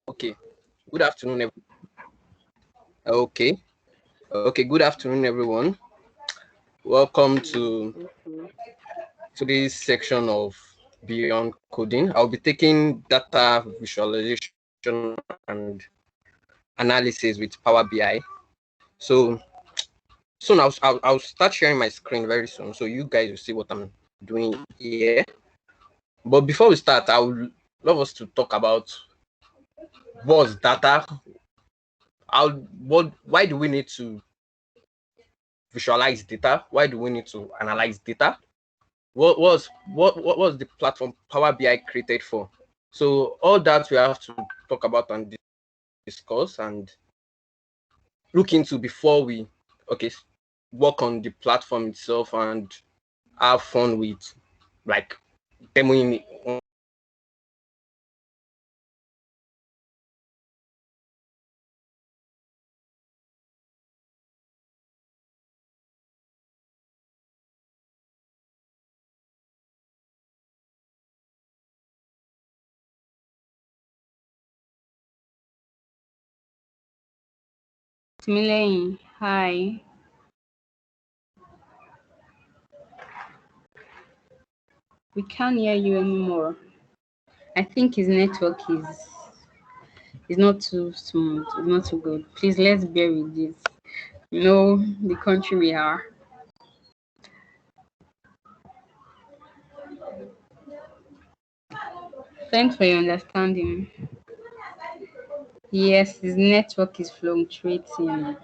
Okay. Good afternoon. Okay. Okay. Good afternoon, everyone. Welcome to today's section of Beyond Coding. I'll be taking data visualization and analysis with Power BI. So soon I'll start sharing my screen very soon, so you guys will see what I'm doing here. But before we start, I would love us to talk about what's data. Why do we need to visualize data? Why do we need to analyze data? What was the platform Power BI created for? So all that we have to talk about and discuss and look into before we work on the platform itself and have fun with like demoing it. Milen, hi. We can't hear you anymore. I think his network is not too smooth, it's not too good. Please let's bear with this. You know the country we are. Thanks for your understanding. Yes, his network is fluctuating.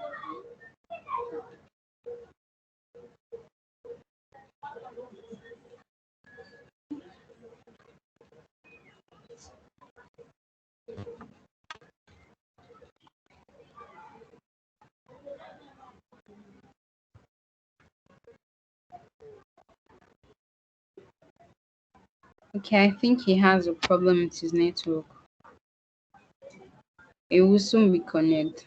Okay, I think he has a problem with his network. It will soon reconnect.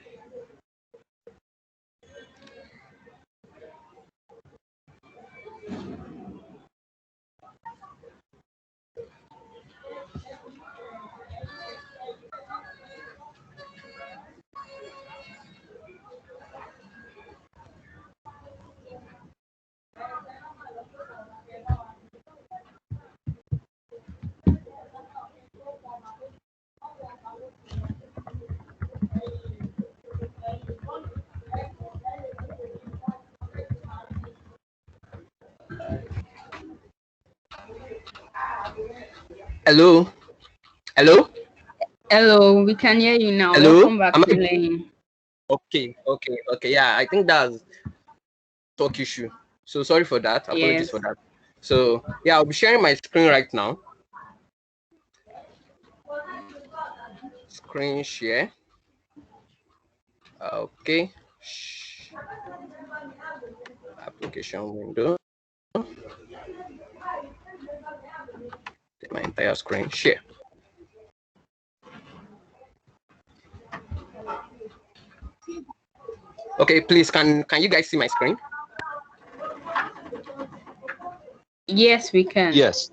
Hello? Hello? Hello, we can hear you now. Hello? Welcome back, Am I Milen. okay. Yeah, I think that's talk issue. So sorry for that. Apologies Yes. for that. So yeah, I'll be sharing my screen right now. Screen share. Okay. Application window. My entire screen share. Okay, please can you guys see my screen? Yes, we can. Yes.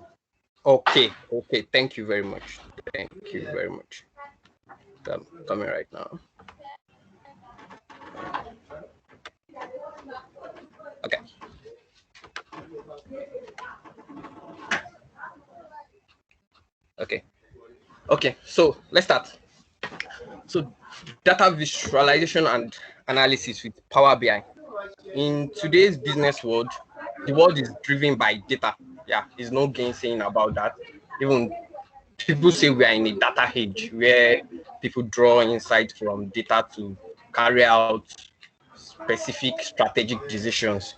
Okay. Thank you very much. Thank you very much. Coming right now. Okay. Okay. So let's start. So data visualization and analysis with Power BI. In today's business world, the world is driven by data. Yeah, there's no gainsaying about that. Even people say we are in a data age where people draw insight from data to carry out specific strategic decisions.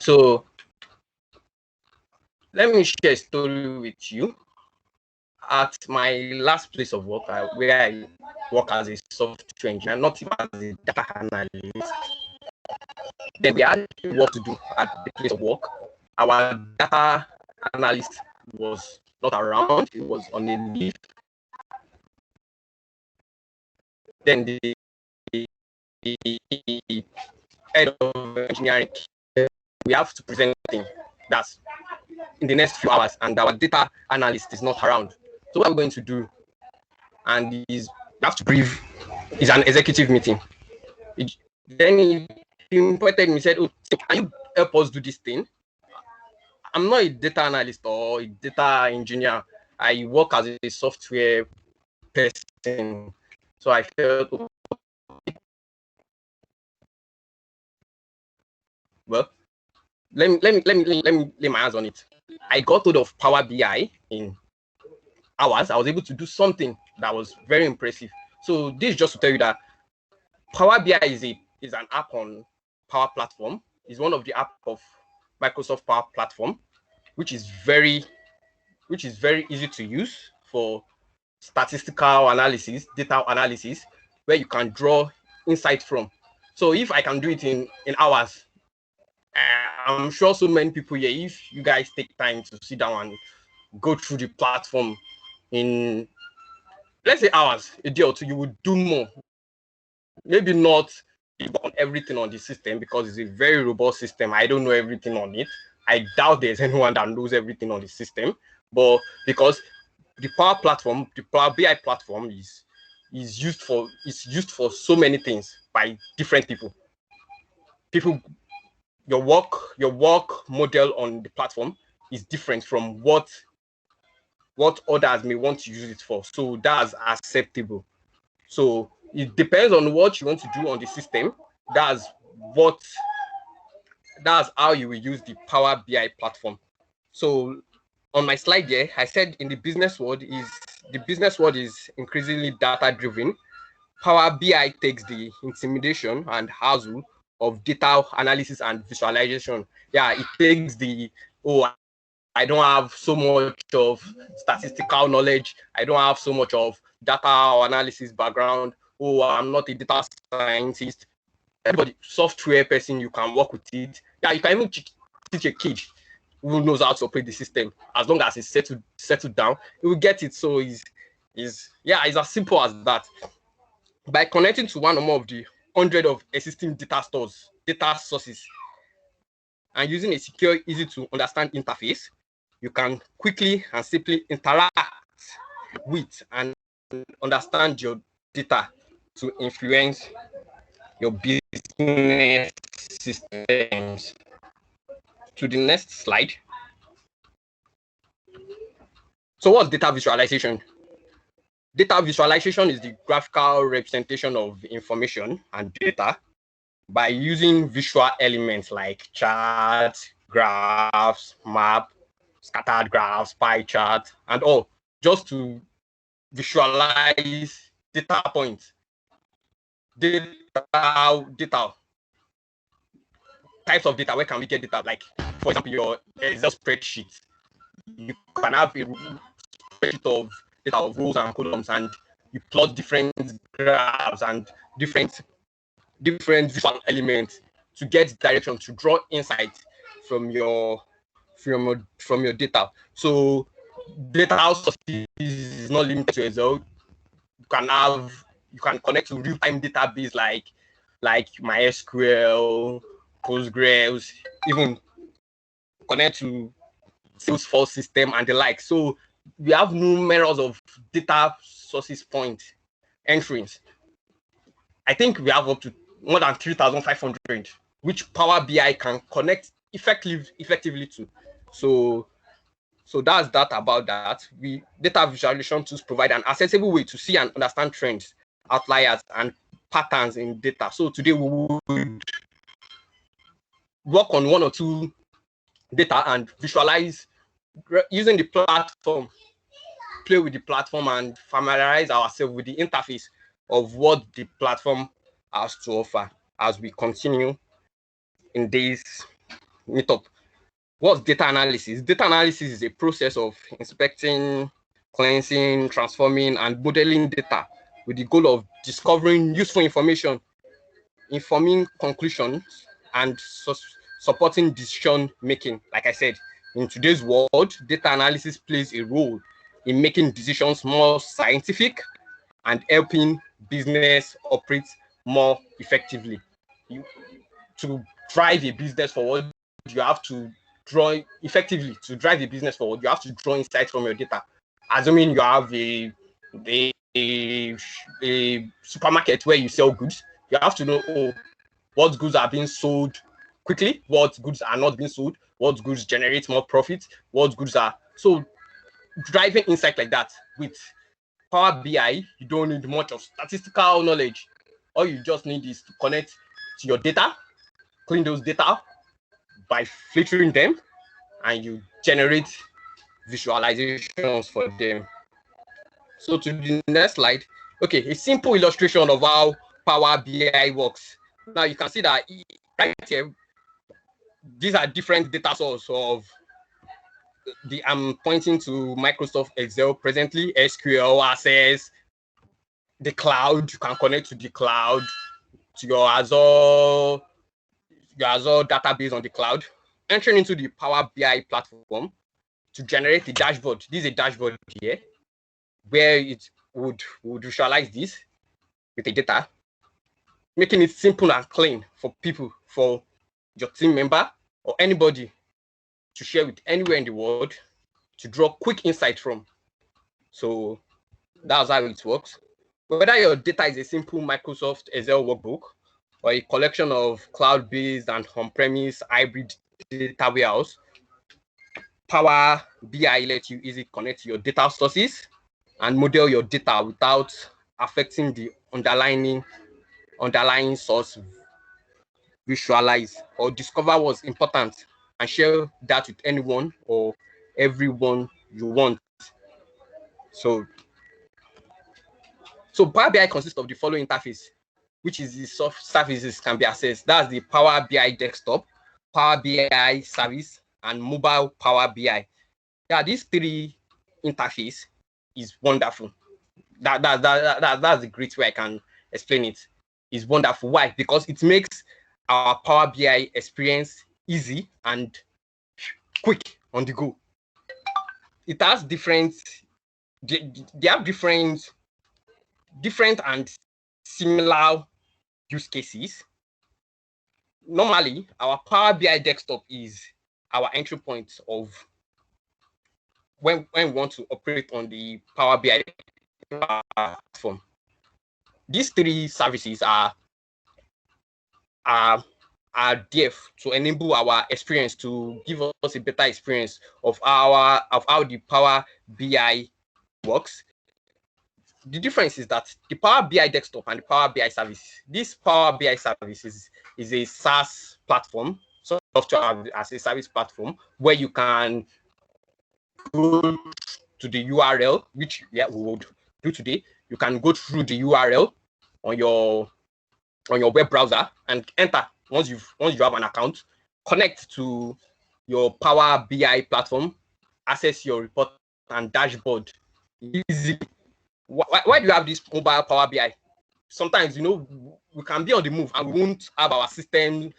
So let me share a story with you. At my last place of work, where I work as a software engineer, not even as a data analyst, then we had work to do at the place of work. Our data analyst was not around, he was on a leave. Then the head of engineering, we have to present something that's in the next few hours, and our data analyst is not around. So what are we going to do? And he's have to brief. It's an executive meeting. Then he invited me, he said, "Oh, can you help us do this thing?" I'm not a data analyst or a data engineer. I work as a software person. So I felt, well, let me lay my hands on it. I got hold of Power BI in hours. I was able to do something that was very impressive. So this is just to tell you that Power BI is an app on Power Platform. It's one of the app of Microsoft Power Platform, which is very easy to use for statistical analysis, data analysis, where you can draw insight from. So if I can do it in hours, I'm sure so many people here, if you guys take time to sit down and go through the platform in, let's say, hours, a day or two, you would do more. Maybe not on everything on the system because it's a very robust system. I don't know everything on it. I doubt there's anyone that knows everything on the system, but because the Power Platform, the Power BI platform is used for so many things by different people. Your work model on the platform is different from what others may want to use it for. So that's acceptable. So it depends on what you want to do on the system. That's how you will use the Power BI platform. So on my slide here, I said the business world is increasingly data driven. Power BI takes the intimidation and hassle of data analysis and visualization. Yeah, it takes the, oh, I don't have so much of statistical knowledge. I don't have so much of data analysis background. Oh, I'm not a data scientist. Everybody, software person, you can work with it. Yeah, you can even teach a kid who knows how to operate the system. As long as it's settled down, he will get it. So it's as simple as that. By connecting to one or more of the 100 of existing data sources, and using a secure, easy to understand interface, you can quickly and simply interact with and understand your data to influence your business systems. To the next slide. So what's data visualization? Data visualization is the graphical representation of information and data by using visual elements like charts, graphs, map, scattered graphs, pie chart, and all, just to visualize data points. Data types of data. Where can we get data? Like, for example, your Excel spreadsheet. You can have a spreadsheet of data of rows and columns, and you plot different graphs and different visual elements to get direction, to draw insight from your data. So data sources is not limited to Excel. You can connect to real-time database like MySQL, Postgres, even connect to Salesforce system and the like. So we have numerous of data sources point entries. I think we have up to more than 3,500, which Power BI can connect effectively to. So that's that about that. Data visualization tools provide an accessible way to see and understand trends, outliers, and patterns in data. So today we will work on one or two data and visualize using the platform, play with the platform, and familiarize ourselves with the interface of what the platform has to offer as we continue in this meetup. What's data analysis? Data analysis is a process of inspecting, cleansing, transforming, and modeling data with the goal of discovering useful information, informing conclusions, and supporting decision making. Like I said, in today's world, data analysis plays a role in making decisions more scientific and helping business operate more effectively. To drive a business forward, you have to draw effectively. To drive a business forward, you have to draw insights from your data. Assuming you have a a supermarket where you sell goods, you have to know what goods are being sold quickly, what goods are not being sold, what goods generate more profit, what goods are. So driving insight like that with Power BI, you don't need much of statistical knowledge. All you just need is to connect to your data, clean those data by filtering them, and you generate visualizations for them. So to the next slide. Okay, a simple illustration of how Power BI works. Now you can see that right here, these are different data sources of I'm pointing to Microsoft Excel presently, SQL, Access, the cloud. You can connect to the cloud, to your Azure database on the cloud, entering into the Power BI platform to generate the dashboard. This is a dashboard here where it would visualize this with the data, making it simple and clean for people, for your team member or anybody to share with anywhere in the world, to draw quick insight from. So that's how it works. Whether your data is a simple Microsoft Excel workbook or a collection of cloud-based and on-premise hybrid data warehouse, Power BI lets you easily connect to your data sources and model your data without affecting the underlying source. Visualize or discover what's important and share that with anyone or everyone you want. So Power BI consists of the following interface, which is the soft services can be accessed. That's the Power BI desktop, Power BI service, and mobile Power BI. Yeah, these three interface is wonderful. That's a great way I can explain it. It's wonderful. Why? Because it makes our Power BI experience easy and quick on the go. It has they have different and similar use cases. Normally, our Power BI desktop is our entry point of when we want to operate on the Power BI platform. These three services are there to enable our experience, to give us a better experience of how the Power BI works. The difference is that the Power BI desktop and the Power BI service, this Power BI service is a SaaS platform, software as a service platform, where you can go to the URL, which we would do today. You can go through the URL on your web browser and enter. Once you have an account, connect to your Power BI platform, access your report and dashboard easily. Why do you have this mobile Power BI? Sometimes, we can be on the move and we won't have our systems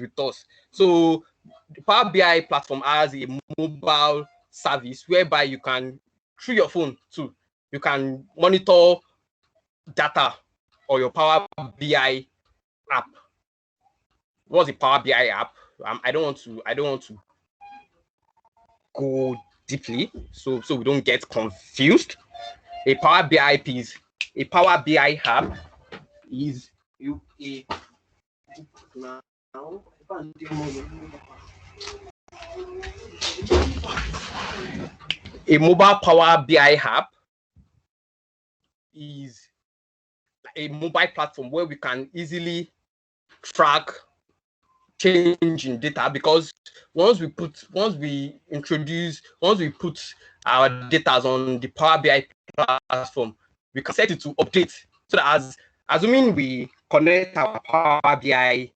with us. So the Power BI platform has a mobile service whereby you can, through your phone too, you can monitor data or your Power BI app. What's the Power BI app? I don't want to go deeply, so we don't get confused. A Power BI app is a mobile Power BI app is a mobile platform where we can easily track change in data, because once we put our data on the Power BI platform, we can set it to update, so that assuming we connect our Power BI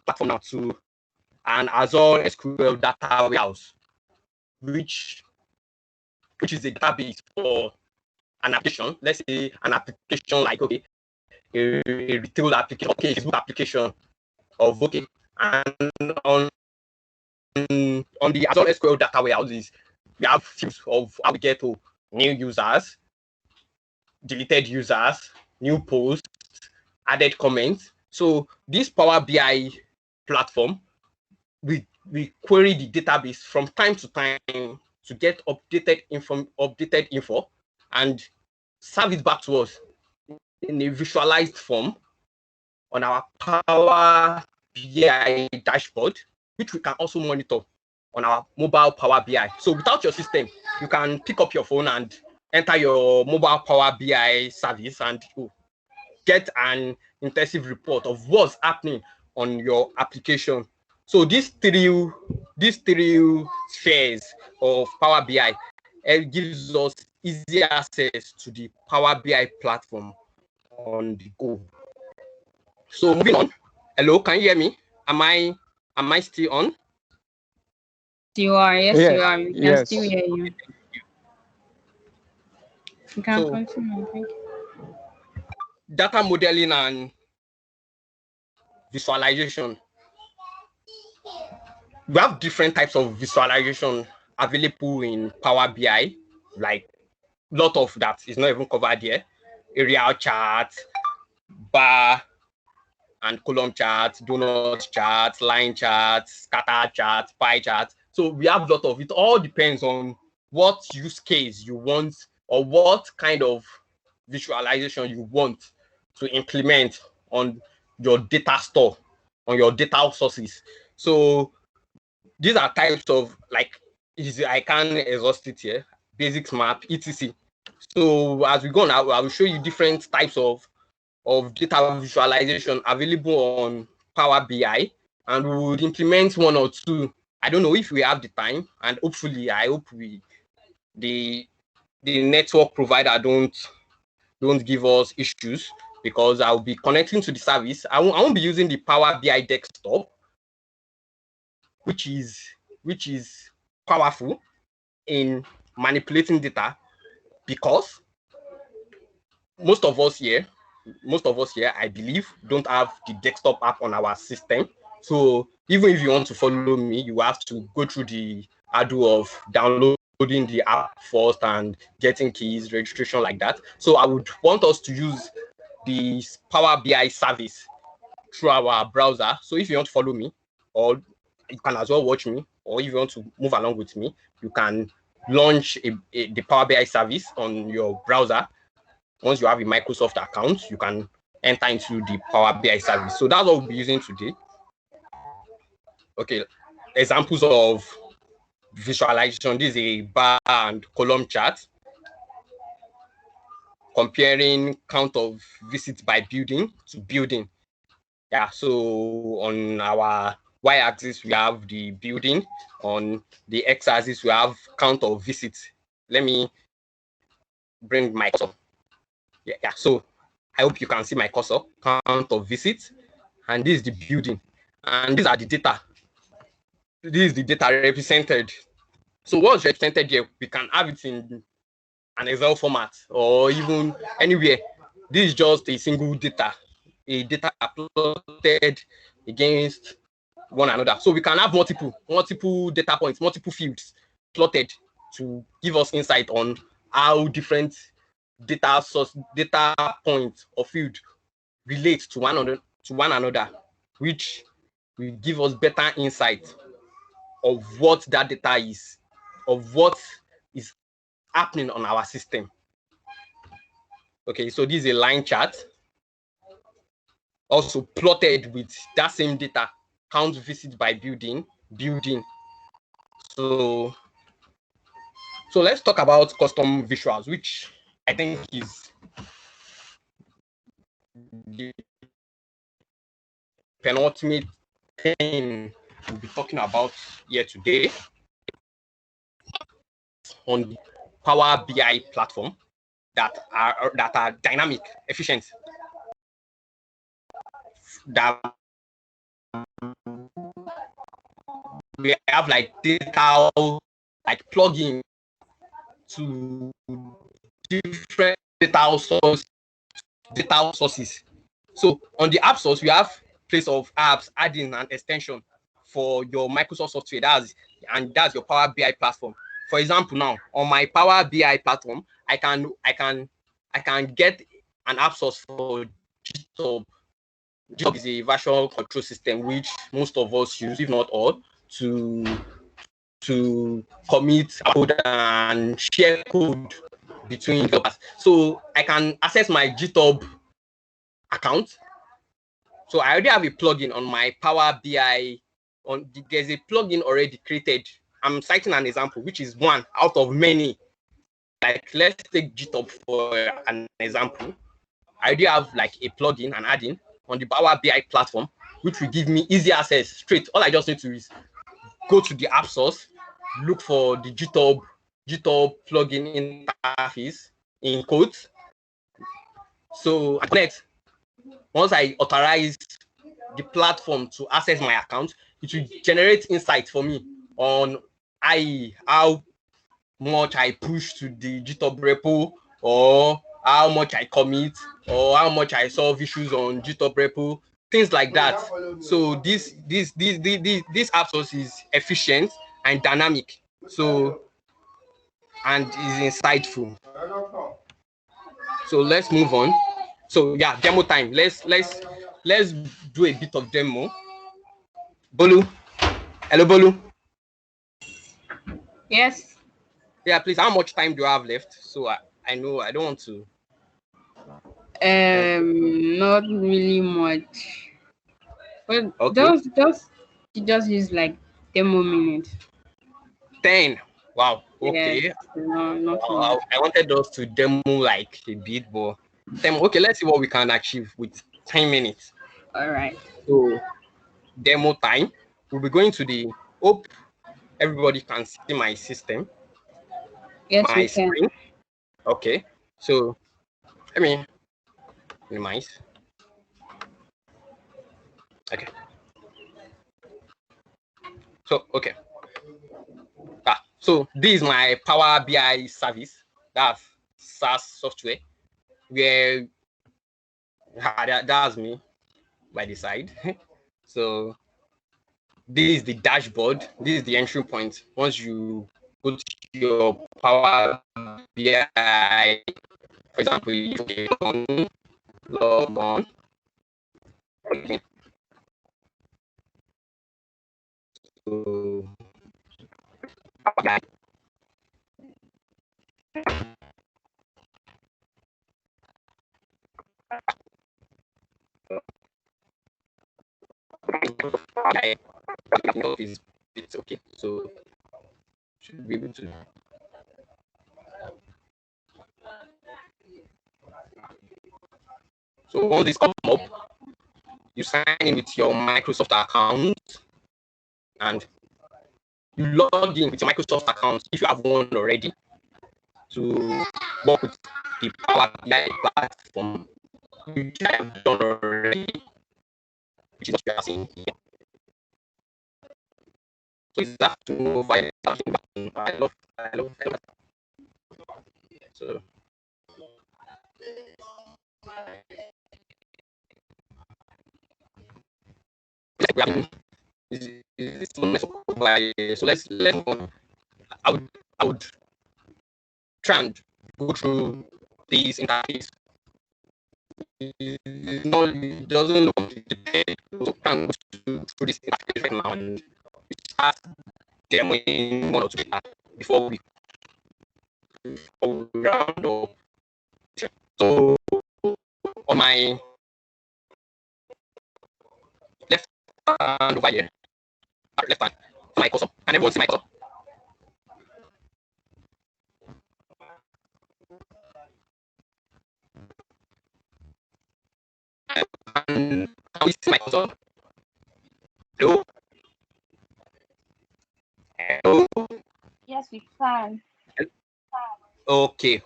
platform now to an Azure SQL data warehouse, which is a database for an application. Let's say an application like a retail application, Facebook application of and on the Azure SQL data warehouses, we have fields of how we get to new users, deleted users, new posts, added comments. So this Power BI platform, we query the database from time to time to get updated info, and serve it back to us in a visualized form on our Power BI dashboard, which we can also monitor on our mobile Power BI. So without your system, you can pick up your phone and enter your mobile Power BI service and get an intensive report of what's happening on your application. So these three spheres of Power BI gives us easy access to the Power BI platform on the go. So moving on. Hello, can you hear me? Am I still on? You are, yes, you are. We can still hear you. You can continue. Thank you. Data modeling and visualization. We have different types of visualization available in Power BI, like a lot of that is not even covered here. Aerial chart, bar and column charts, donut charts, line charts, scatter charts, pie charts. So we have a lot of it. All depends on what use case you want or what kind of visualization you want to implement on your data store, on your data sources. So these are types of, like, I can't exhaust it here, basics map, etc. So as we go on, I will show you different types of data visualization available on Power BI, and we would implement one or two. I don't know if we have the time, and hopefully, I hope the network provider don't give us issues, because I'll be connecting to the service. I won't be using the Power BI desktop, which is powerful in manipulating data, because most of us here, I believe, don't have the desktop app on our system. So even if you want to follow me, you have to go through the ado of downloading the app first and getting keys, registration, like that. So I would want us to use the Power BI service through our browser. So if you want to follow me, or you can as well watch me, or if you want to move along with me, you can launch the Power BI service on your browser. Once you have a Microsoft account, you can enter into the Power BI service. So that's what we'll be using today. Okay, examples of visualization. This is a bar and column chart comparing count of visits by building to building. Yeah, so on our y-axis, we have the building. On the x-axis, we have count of visits. Let me bring my cursor. Yeah, so I hope you can see my cursor, count of visits, and this is the building, and these are the data. This is the data represented. So what's represented here, we can have it in an Excel format or even anywhere. This is just a single data, a data plotted against one another. So we can have multiple data points, multiple fields plotted to give us insight on how different data points or field relate to one another, which will give us better insight of what that data is, of what is happening on our system. Okay, so this is a line chart, also plotted with that same data, count visits by building. So let's talk about custom visuals, which I think is the penultimate thing we'll be talking about here today on the Power BI platform, that are dynamic, efficient, that we have like data, like plugin to different data sources. So on the app source, we have place of apps, add-in and extension for your Microsoft software. That's your Power BI platform. For example, now on my Power BI platform, I can get an app source for GitHub. GitHub is a version control system which most of us use, if not all, to commit code and share code between developers. So I can access my GitHub account. So I already have a plugin on my Power BI. There's a plugin already created. I'm citing an example, which is one out of many. Like, let's take GitHub for an example. I already have like a plugin and add-in on the Power BI platform, which will give me easy access straight. All I just need to is go to the app source, look for the GitHub plugin interface in quotes. So I connect. Once I authorize the platform to access my account, it will generate insight for me on how much I push to the GitHub repo, or how much I commit, or how much I solve issues on GitHub repo, things like that. So this app source is efficient and dynamic. So, and is insightful. So let's move on. So yeah, demo time. Let's do a bit of demo. Bolu, hello Bolu. Yes. Yeah, please. How much time do I have left? So I know I don't want to. Not really much. Well, Okay. just use like 10 more minutes. 10. Wow. Yes. Okay. No, not much. I wanted us to demo like a bit, but 10. Okay, let's see what we can achieve with 10 minutes. All right. So demo time. We'll be going to the. Hope everybody can see my system. Yes, My we can. screen. Okay. So let me minimize. Okay. So okay. So this is my Power BI service. That's SaaS software. Where that's me by the side. So this is the dashboard. This is the entry point. Once you go to your Power BI, for example, you log on. Okay. So it's okay. So should be able to. So once this comes up, you sign in with your Microsoft account and you log in with your Microsoft account if you have one already to work with the Power BI platform, which I have done already, which is what you are seeing here. So it's that to know why I love that. So so let's move on. I would try and go through these interface. No, it doesn't look complicated. So can go through this interface right now and start demoing one or two before we round up. So on my left hand over here, left hand, my cursor, and everyone see my cursor. And can we see my cursor? Hello? Hello? Yes, we can. Okay.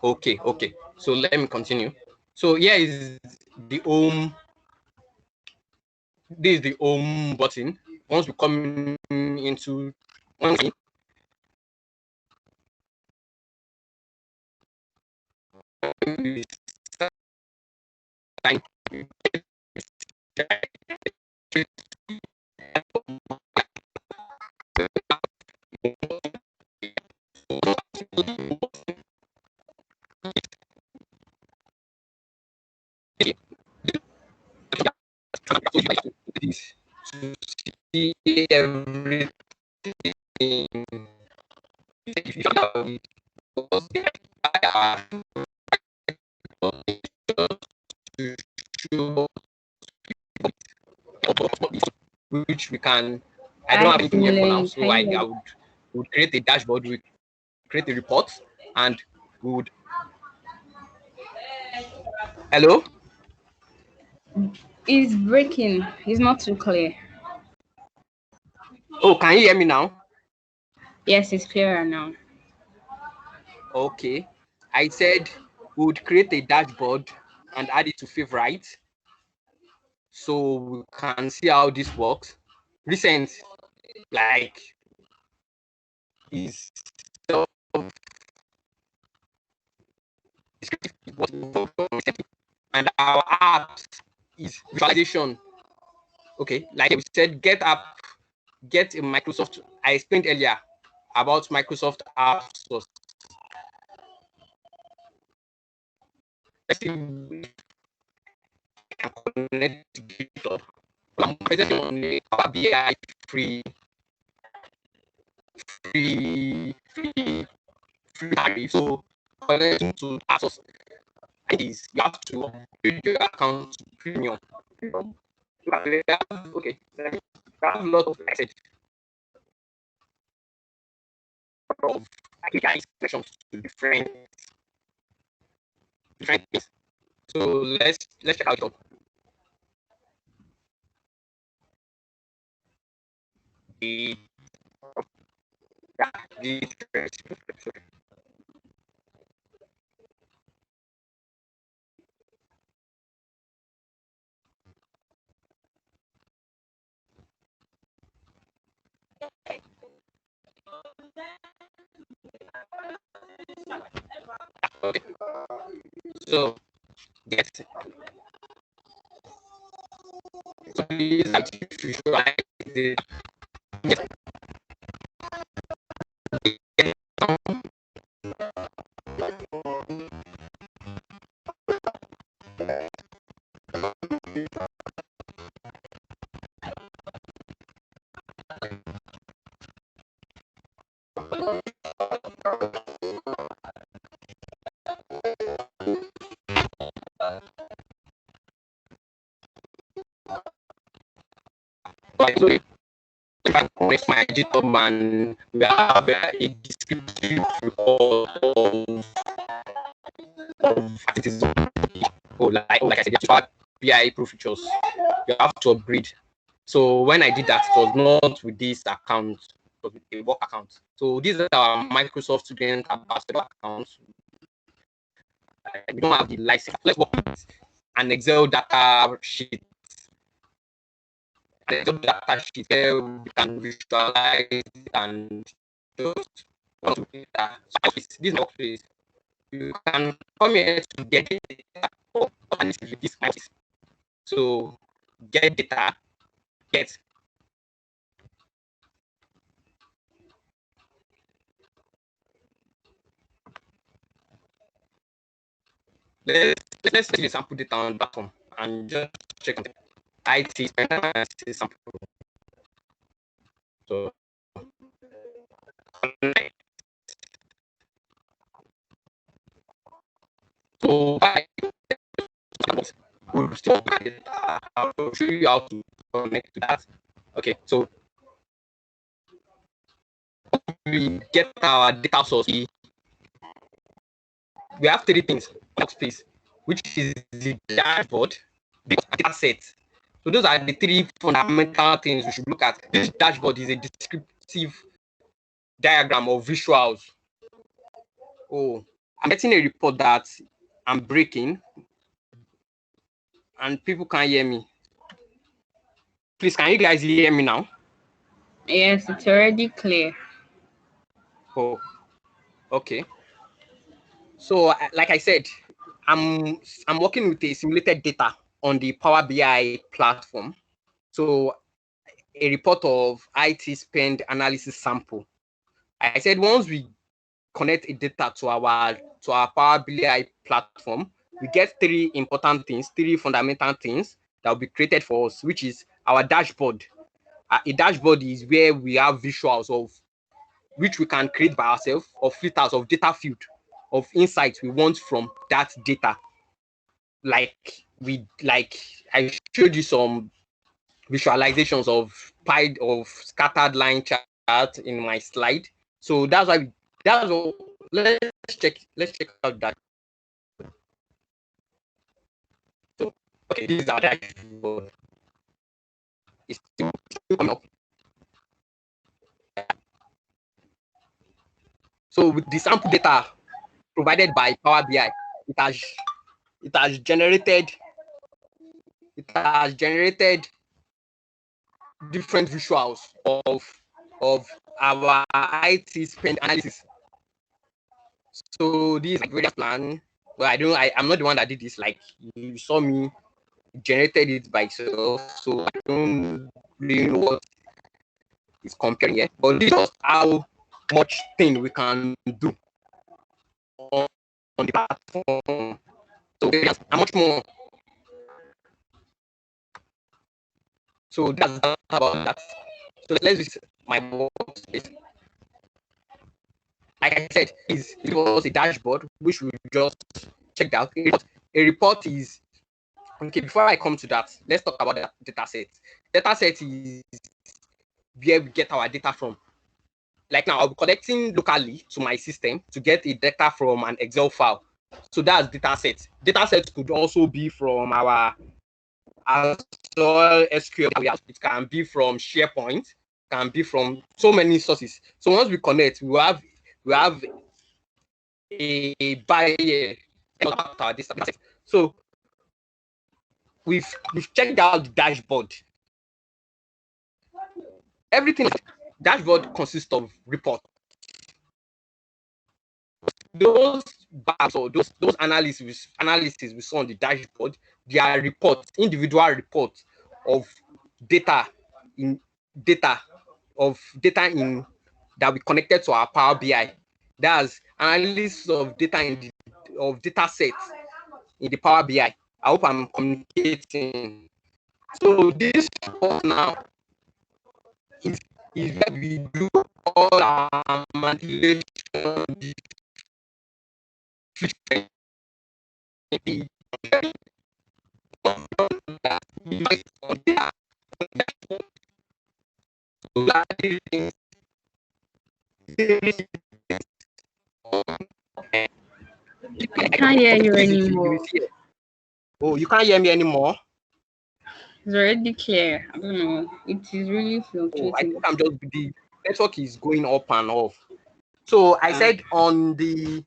So let me continue. So here is the home. This is the home button. Once we come into one thing, to see everything. If you which we can. I don't have anything here for now, so I would create a dashboard, we create a report, and we would. Hello? It's breaking. It's not too clear. Oh, can you hear me now? Yes, it's clearer now. Okay. I said we would create a dashboard and add it to Favorite, so we can see how this works. Recent, like, is and our apps is visualization. Okay, like we said, get a Microsoft. I explained earlier about Microsoft apps. Connect to GitHub. I'm present on Power BI free tariff. So connecting to apps, is you have to upgrade your account to premium. Okay, I have a lot of, like I said, of API sections to different things. So let's check out the okay. So yes. So these are visualize the so if I connect my GitHub and we have a descriptive report of activities. Oh, like I said, you have PI Pro features. You have to upgrade. So when I did that, it was not with this account, but with a work account. So these are our Microsoft Student Ambassador accounts. We don't have the license. Let's work with an Excel data sheet. An Excel data sheet where we can visualize and just want to do that. So this is workplace. You can come here to get data. Oh, this might. So get data, get let's see the sample data on the platform and just check on IT sample. So we'll still I'll show you how to connect to that. Okay, so we get our data source. We have three things on space, which is the dashboard, the data set. So those are the three fundamental things we should look at. This dashboard is a descriptive diagram of visuals. Oh, I'm getting a report that I'm breaking and people can't hear me. Please, can you guys hear me now? Yes, it's already clear. Oh, okay. So, like I said, I'm working with a simulated data on the Power BI platform. So, a report of IT spend analysis sample. I said once we connect a data to our Power BI platform, we get three important things, three fundamental things that will be created for us, which is our dashboard. A dashboard is where we have visuals of which we can create by ourselves, of filters of data field, of insights we want from that data. Like I showed you some visualizations of scattered line chart in my slide. So that's why that's all. Let's check out that. So okay, this is our dashboard. It's still coming up. So with the sample data provided by Power BI, it has generated different visuals of our IT spend analysis. So this is like various plan. Well, I'm not the one that did this. Like you saw me generated it by itself, so I don't really know what is comparing here. But this is how much thing we can do on the platform. So there's how much more. So that's about that. So let's use my workspace. Like I said, it was a dashboard which we just checked out. A report is okay. Before I come to that, let's talk about the data set. Data set is where we get our data from. Like now, I'll be connecting locally to my system to get a data from an Excel file. So that's data set. Data set could also be from our SQL. It can be from SharePoint. Can be from so many sources. So once we connect, we have a buyer about our data set. So we've checked out the dashboard. Everything dashboard consists of reports. Those bars or those analysis we saw on the dashboard, they are reports, individual reports of data in that we connected to our Power BI. That's analysis of data of data sets in the Power BI. I hope I'm communicating. So this report now is where we do all our manipulation, I can't hear you anymore. Oh, you can't hear me anymore? It's already clear. I don't know. It is really fluctuating. Oh, I think I'm just the network is going up and off. So I said on the.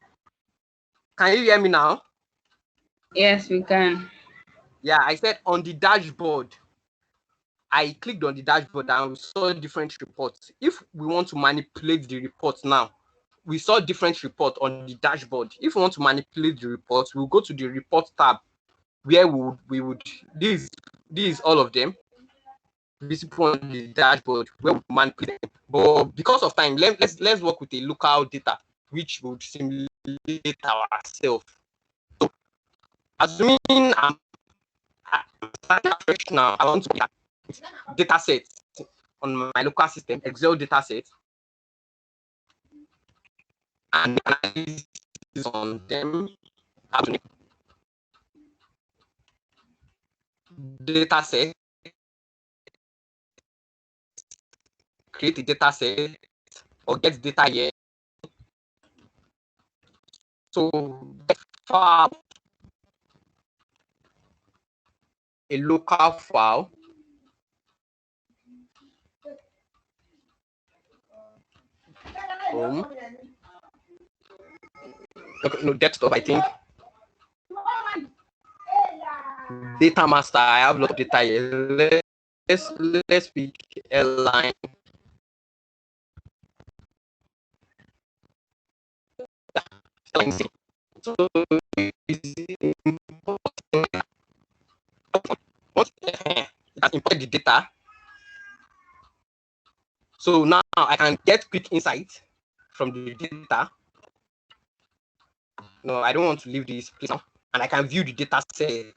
Can you hear me now? Yes, we can. Yeah, I said on the dashboard. I clicked on the dashboard and we saw different reports. If we want to manipulate the reports now, we saw different reports on the dashboard. If we want to manipulate the reports, we'll go to the report tab where we would this is all of them visible on the dashboard where we manipulate them. But because of time, let's work with a local data which would simulate ourselves. So assuming I'm fresh now, I want to get data sets on my local system, Excel data set, and analysis on them. Data set, create a data set or get data here. So file a local file. Okay, no, desktop, I think. Data master, I have a lot of data here. Let's pick airline. So once it has imported the data, so now I can get quick insight from the data. No, I don't want to leave this place now, and I can view the data set.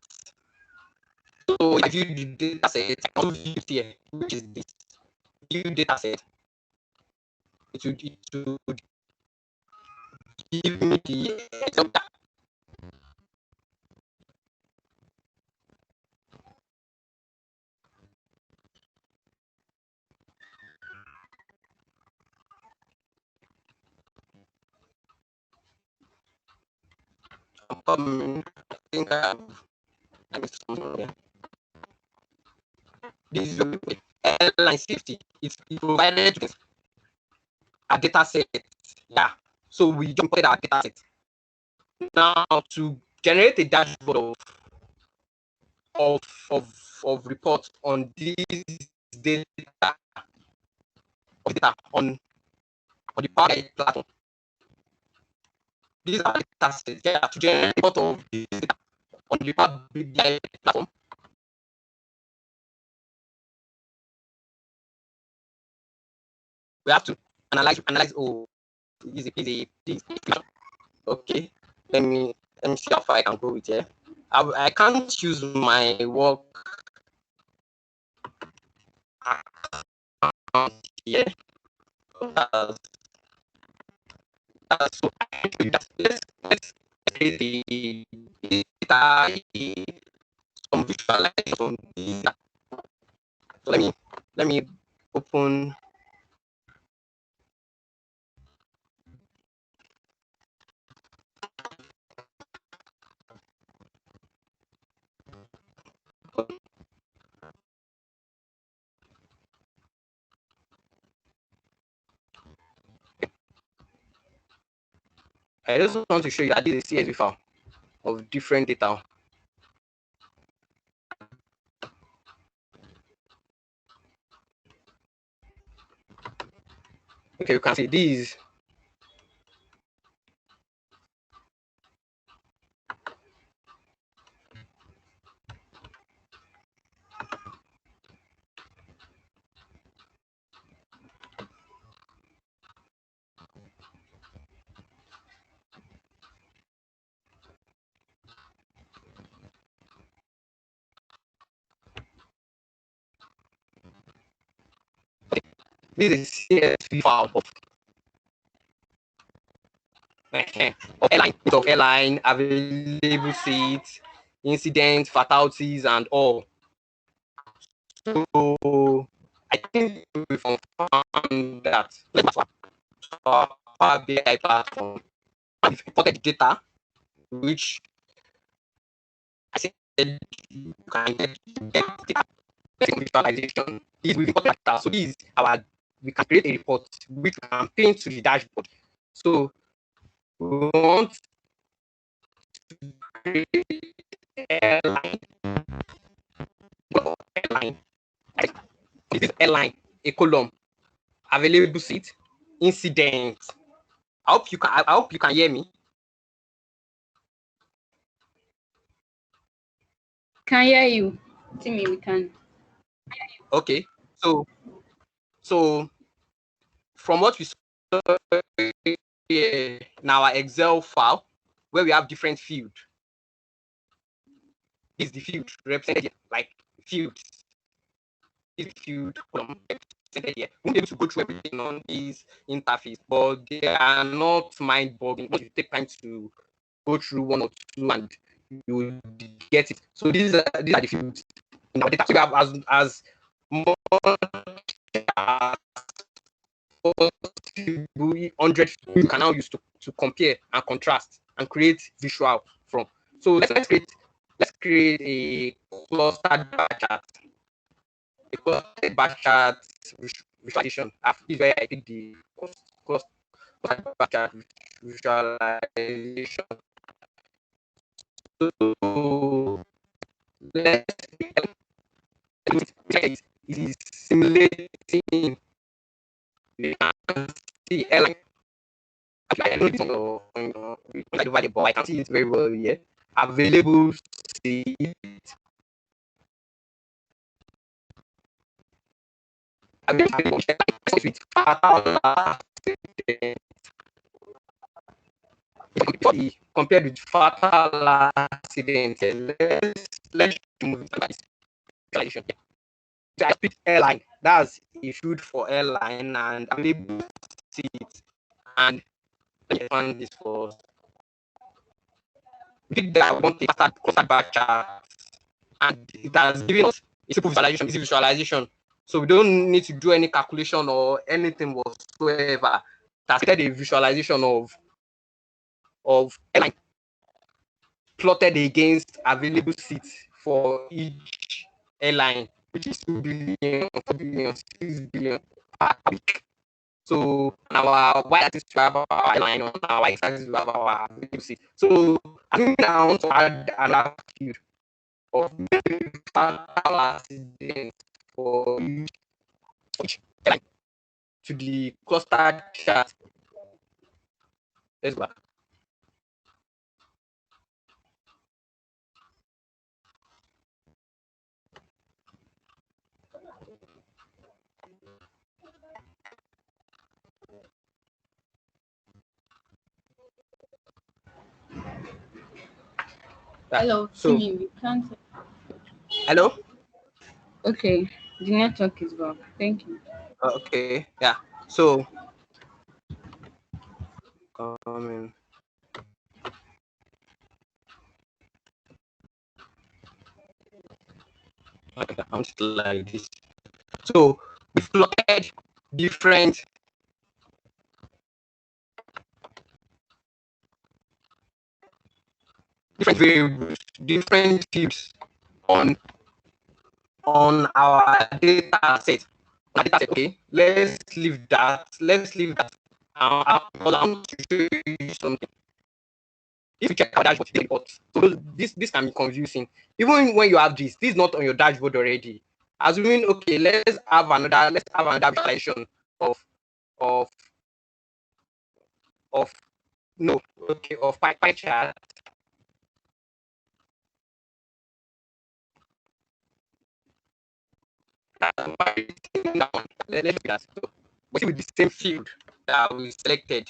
So I view the data set, I can view it here, which is this view data set. It would give me the example. I think I missed something here. This is airline safety. It's provided with a data set. Yeah. So we just imported our data set. Now to generate a dashboard of reports on these data on the Power BI platform. These are data sets. Yeah, to generate a report of this data on the Power BI platform. We have to analyze. Oh, is okay. Let me see how far I can go with here. I can't use my work account here. So let's create the data, some visualization. So let me open. I just want to show you that this is a CSV file of different data. Okay, you can see these. This is CSV file of airline, available seats, incidents, fatalities, and all. So I think we found that our Power BI platform and imported data, which I said you can get data visualization. Is we import data. So this is our, we can create a report which we can pin to the dashboard. So we want to create airline. This is airline, a column, available seat, incident. I hope you can hear me. Can hear you. Timmy, we can. Okay. So from what we saw here in our Excel file, where we have different fields, this is the field represented here, like fields. This field column represented here. We won't be able to go through everything on this interface, but they are not mind-boggling. Once you take time to go through one or two, and you will get it. So these are the fields in our data. So we have as much as 100 you can now use to compare and contrast and create visual from. So let's create a clustered bar chart. A clustered bar chart visualization. This is where I pick the clustered bar chart visualization. So let's it is simulating. You can see airline. Actually, I know it's on divided, but I can see it very well here. Available seat. Available with fatal accident. Compared with fatal accident, let's move to this visualization. So I picked airline. That's issued for airline and available seats. And let me find this for. We did that one thing cluster bar chart, and it has given us a simple visualization, easy visualization. So we don't need to do any calculation or anything whatsoever. It has created a visualization of airline. plotted against available seats for each airline, which is 2 billion, 4 billion, 6 billion per week. So our y-axis we have our airline, on our x-axis we have our available seat. So I think now I want to add another field of fatal accidents for each airline to the cluster chart. Let's go. Hello, So Timmy, we can't. hello. Okay, the network is back. Thank you. Okay. Yeah. So coming. I want it like this. So we plotted different variables, different fields on our data set. On our data set, okay, let's leave that. Let's leave that. I want to show you something. If you check our dashboard report, so this can be confusing. Even when you have this is not on your dashboard already. Assuming okay, let's have another visualization of of of no okay of pie chart. Let's do that. So, but with the same field that we selected.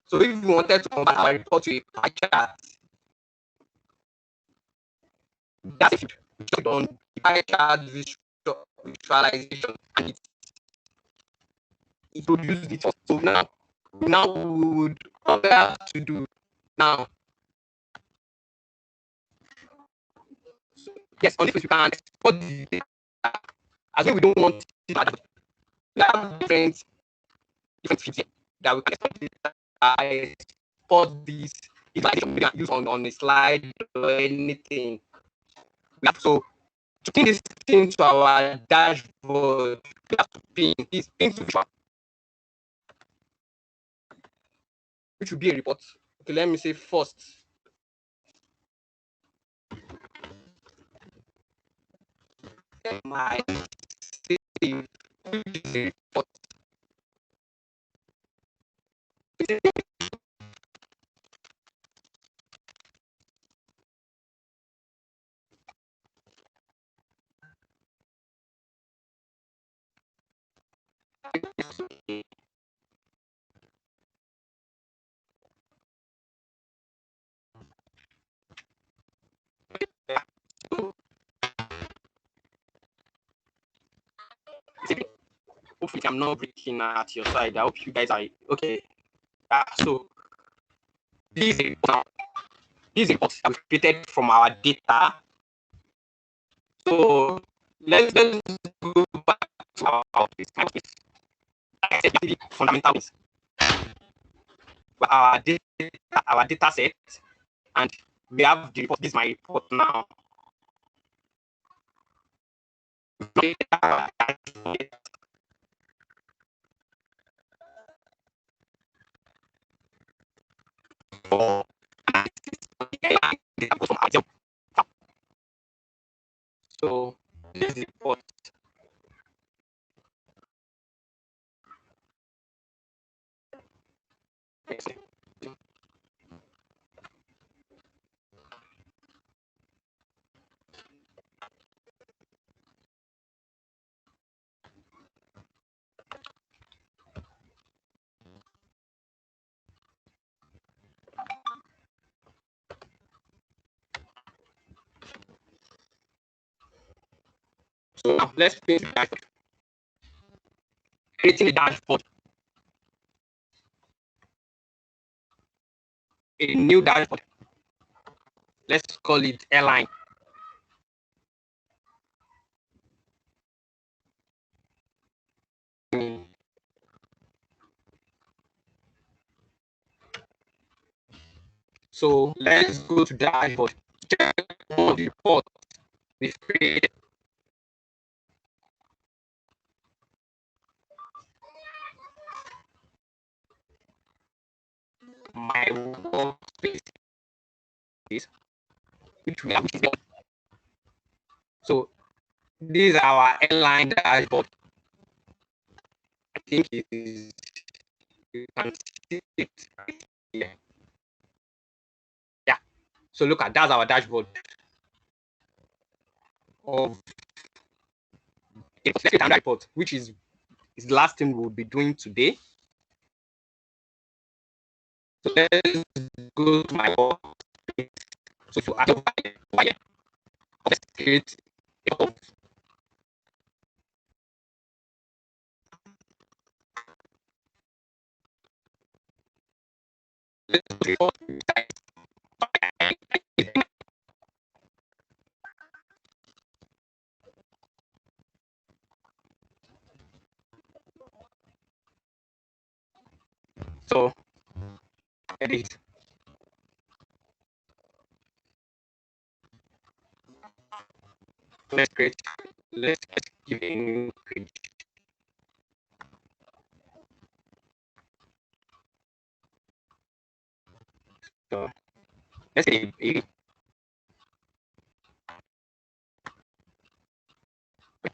So if we wanted to convert our report to a pie chart, that's a field. We click on the pie chart visualization, and it produced it. So now we would what we have to do now. So, yes, on this we can export the data. As we don't want it, we have different fields here that we can export data. Export this visualization we can use on a slide or anything. We have to pin this thing to our dashboard. We have to pin this pin to visual, which will be a report. Okay, let me say first. My save, which is a report. Hopefully, I'm not breaking at your side. I hope you guys are okay. So this is a report that we created from our data. So let's go back to our office. Like I said, the fundamentals, our data set, and we have the report. This is my report now. So this is the report. So now let's paint the dashboard. Creating a dashboard. A new dashboard. Let's call it airline. So let's go to dashboard. Check on the report we've created. My workspace is which we have. So this is our airline dashboard. I think it is, you can see it right here. Yeah. So look at, that's our dashboard of a report, which is the last thing we'll be doing today. So let's go to my work. So if you add over here, let's create a of report. So edit. Let's give a new page. So let's say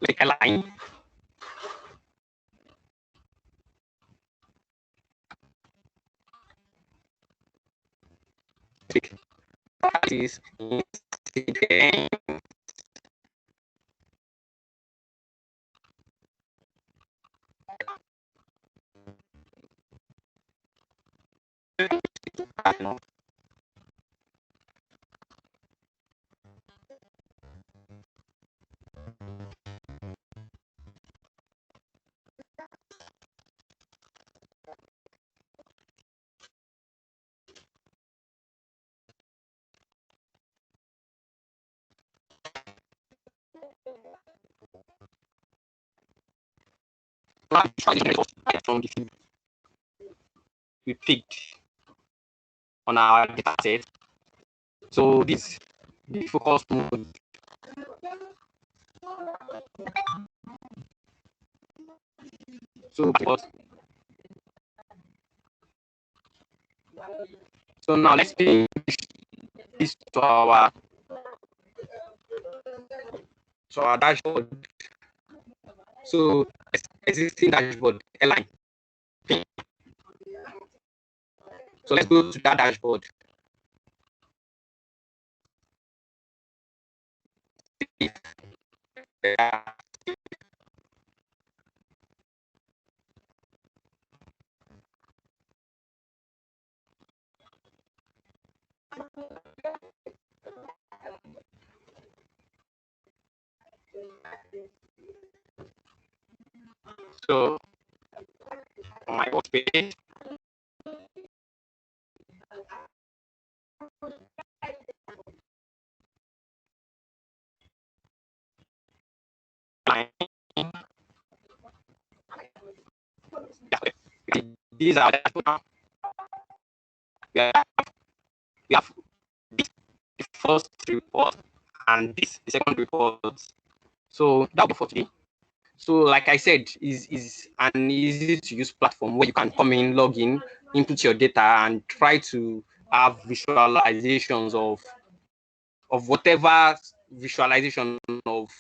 like a line. That is we picked on our data set. So this the focus mode. So now let's change this to our dashboard. So existing dashboard airline. So let's go to that dashboard. So on my workspace, these are the we have this the first report and this the second report. So that'll be for today. So like I said, is an easy to use platform where you can come in, log in, input your data, and try to have visualizations of whatever visualization of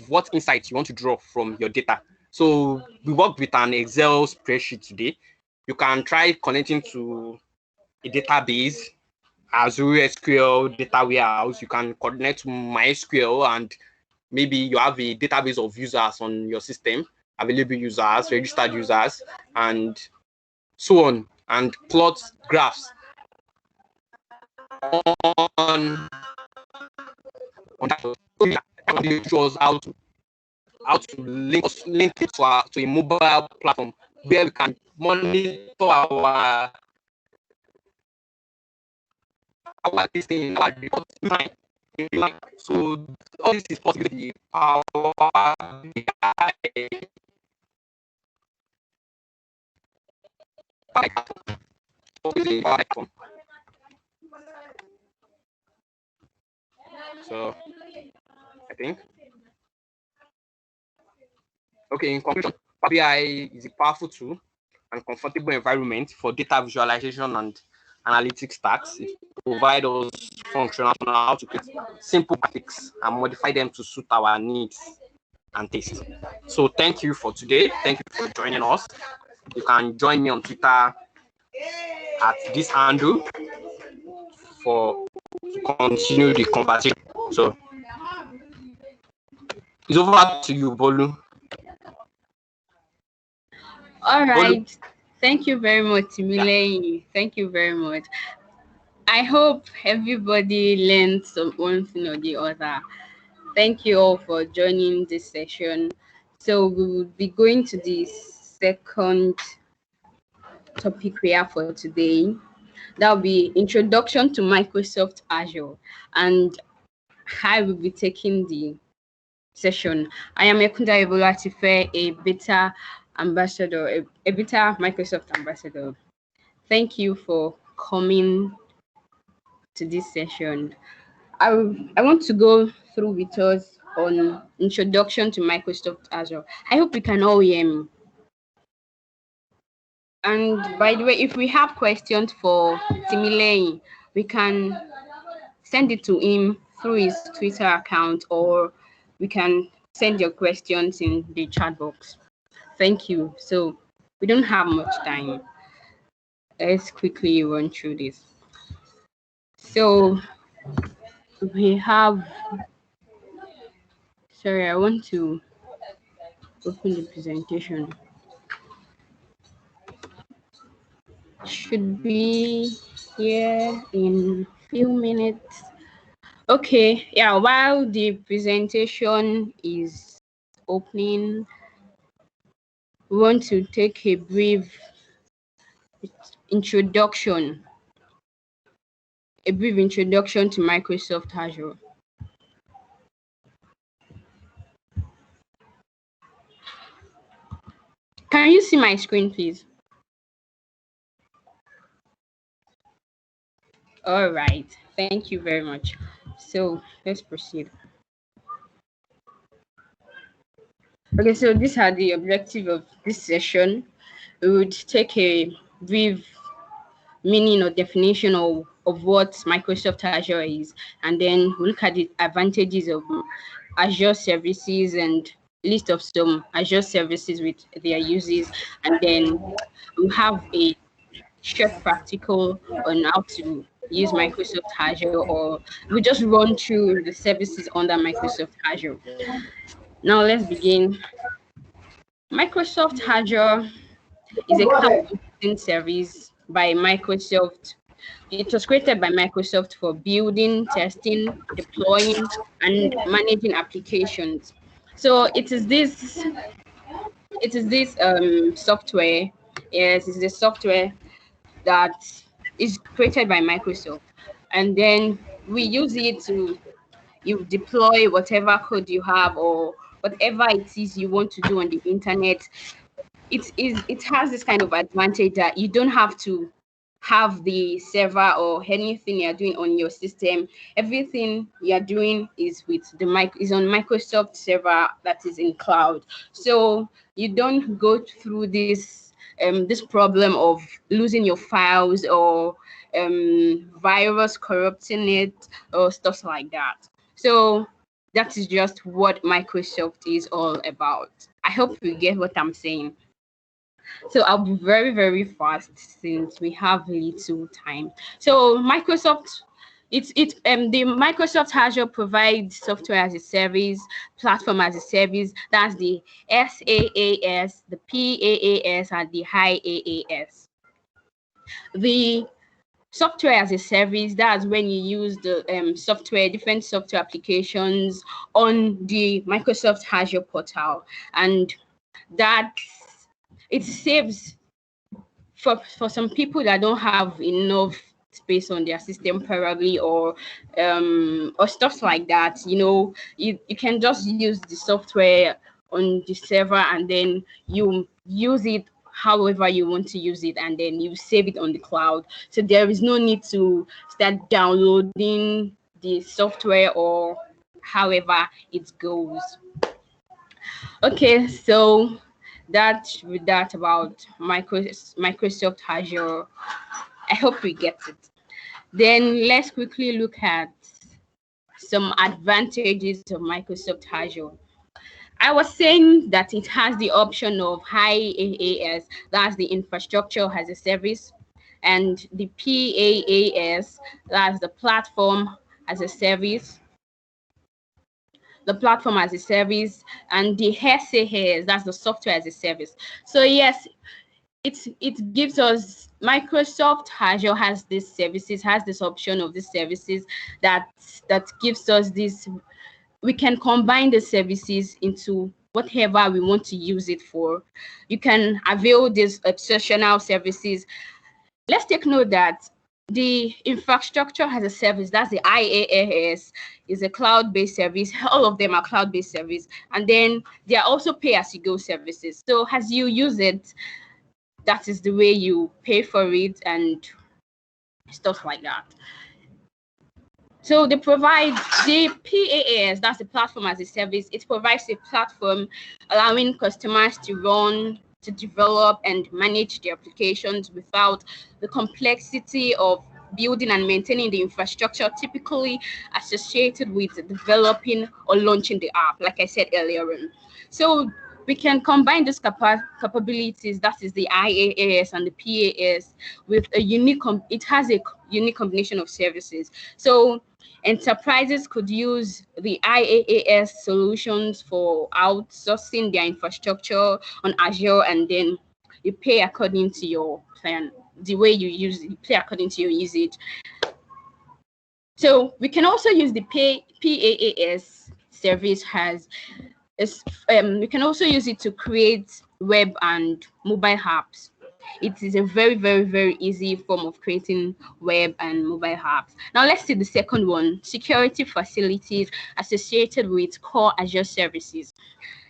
what insights you want to draw from your data. So we worked with an Excel spreadsheet today. You can try connecting to a database, Azure SQL data warehouse. You can connect to MySQL, and maybe you have a database of users on your system, available users, registered users, and so on, and plot graphs on that. It shows how to link it to a mobile platform where we can monitor our this thing, our report line. So all this is possible with the power platform. So I think, okay, in conclusion, Power BI is a powerful tool and comfortable environment for data visualization and analytics tasks. It provides us functional on how to create simple graphics and modify them to suit our needs and taste. So thank you for today. Thank you for joining us. You can join me on Twitter at this handle for to continue the conversation. So it's over to you, Bolu. All Bolu. right. Thank you very much, Timilei. Thank you very much. I hope everybody learned some one thing or the other. Thank you all for joining this session. So we will be going to the second topic we have for today. That will be Introduction to Microsoft Azure. And I will be taking the session. I am Ekunda Ebolatife, a beta ambassador, a beta Microsoft ambassador. Thank you for coming to this session. I want to go through with us on Introduction to Microsoft Azure. I hope you can all hear me. And by the way, if we have questions for Timilei, we can send it to him through his Twitter account, or we can send your questions in the chat box. Thank you. So we don't have much time. Let's quickly run through this. So we have, sorry, I want to open the presentation. Should be here in few minutes. Okay, yeah, while the presentation is opening, we want to take a brief introduction to Microsoft Azure. Can you see my screen, please? All right, thank you very much. So let's proceed. Okay, so these are the objective of this session. We would take a brief meaning or definition of what Microsoft Azure is, and then we'll look at the advantages of Azure services and list of some Azure services with their uses, and then we'll have a short practical on how to use Microsoft Azure, or we just run through the services under Microsoft Azure. Now let's begin. Microsoft Azure is a cloud computing service by Microsoft. It was created by Microsoft for building, testing, deploying, and managing applications. So it is this software. Yes, it's the software that is created by Microsoft, and then we use it to you deploy whatever code you have or whatever it is you want to do on the internet. It has this kind of advantage that you don't have to have the server or anything you're doing on your system. Everything you're doing is with the mic is on Microsoft server that is in cloud. So you don't go through this problem of losing your files or virus corrupting it or stuff like that. So that is just what Microsoft is all about. I hope you get what I'm saying. So I'll be very, very fast since we have little time. So Microsoft, the Microsoft Azure provides software as a service, platform as a service. That's the SaaS, the PaaS, and the IaaS. The software as a service, that's when you use the different software applications on the Microsoft Azure portal, and that it saves for some people that don't have enough space on their system probably, or stuff like that. You can just use the software on the server, and then you use it however you want to use it, and then you save it on the cloud. So there is no need to start downloading the software or however it goes. Okay, so that's with that about Microsoft Azure. I hope we get it. Then let's quickly look at some advantages of Microsoft Azure. I was saying that it has the option of high AAS, that's the infrastructure as a service, and the PaaS, that's the platform as a service, and the SaaS, that's the software as a service. So yes, it gives us, Microsoft Azure has these services, has this option of these services that gives us this. We can combine the services into whatever we want to use it for. You can avail these exceptional services. Let's take note that the infrastructure as a service, that's the IaaS, is a cloud-based service. All of them are cloud-based service, and then they are also pay-as-you-go services. So as you use it, that is the way you pay for it and stuff like that. So they provide the PaaS, that's the platform as a service. It provides a platform allowing customers to run, to develop, and manage their applications without the complexity of building and maintaining the infrastructure typically associated with developing or launching the app, like I said earlier on. So we can combine these capabilities, that is the IaaS and the PaaS, with a unique, it has a unique combination of services. So enterprises could use the IaaS solutions for outsourcing their infrastructure on Azure, and then you pay according to your plan, the way you use it, you pay according to your usage. So we can also use the PaaS service we can also use it to create web and mobile apps. It is a very, very, very easy form of creating web and mobile apps. Now let's see the second one, security facilities associated with core Azure services.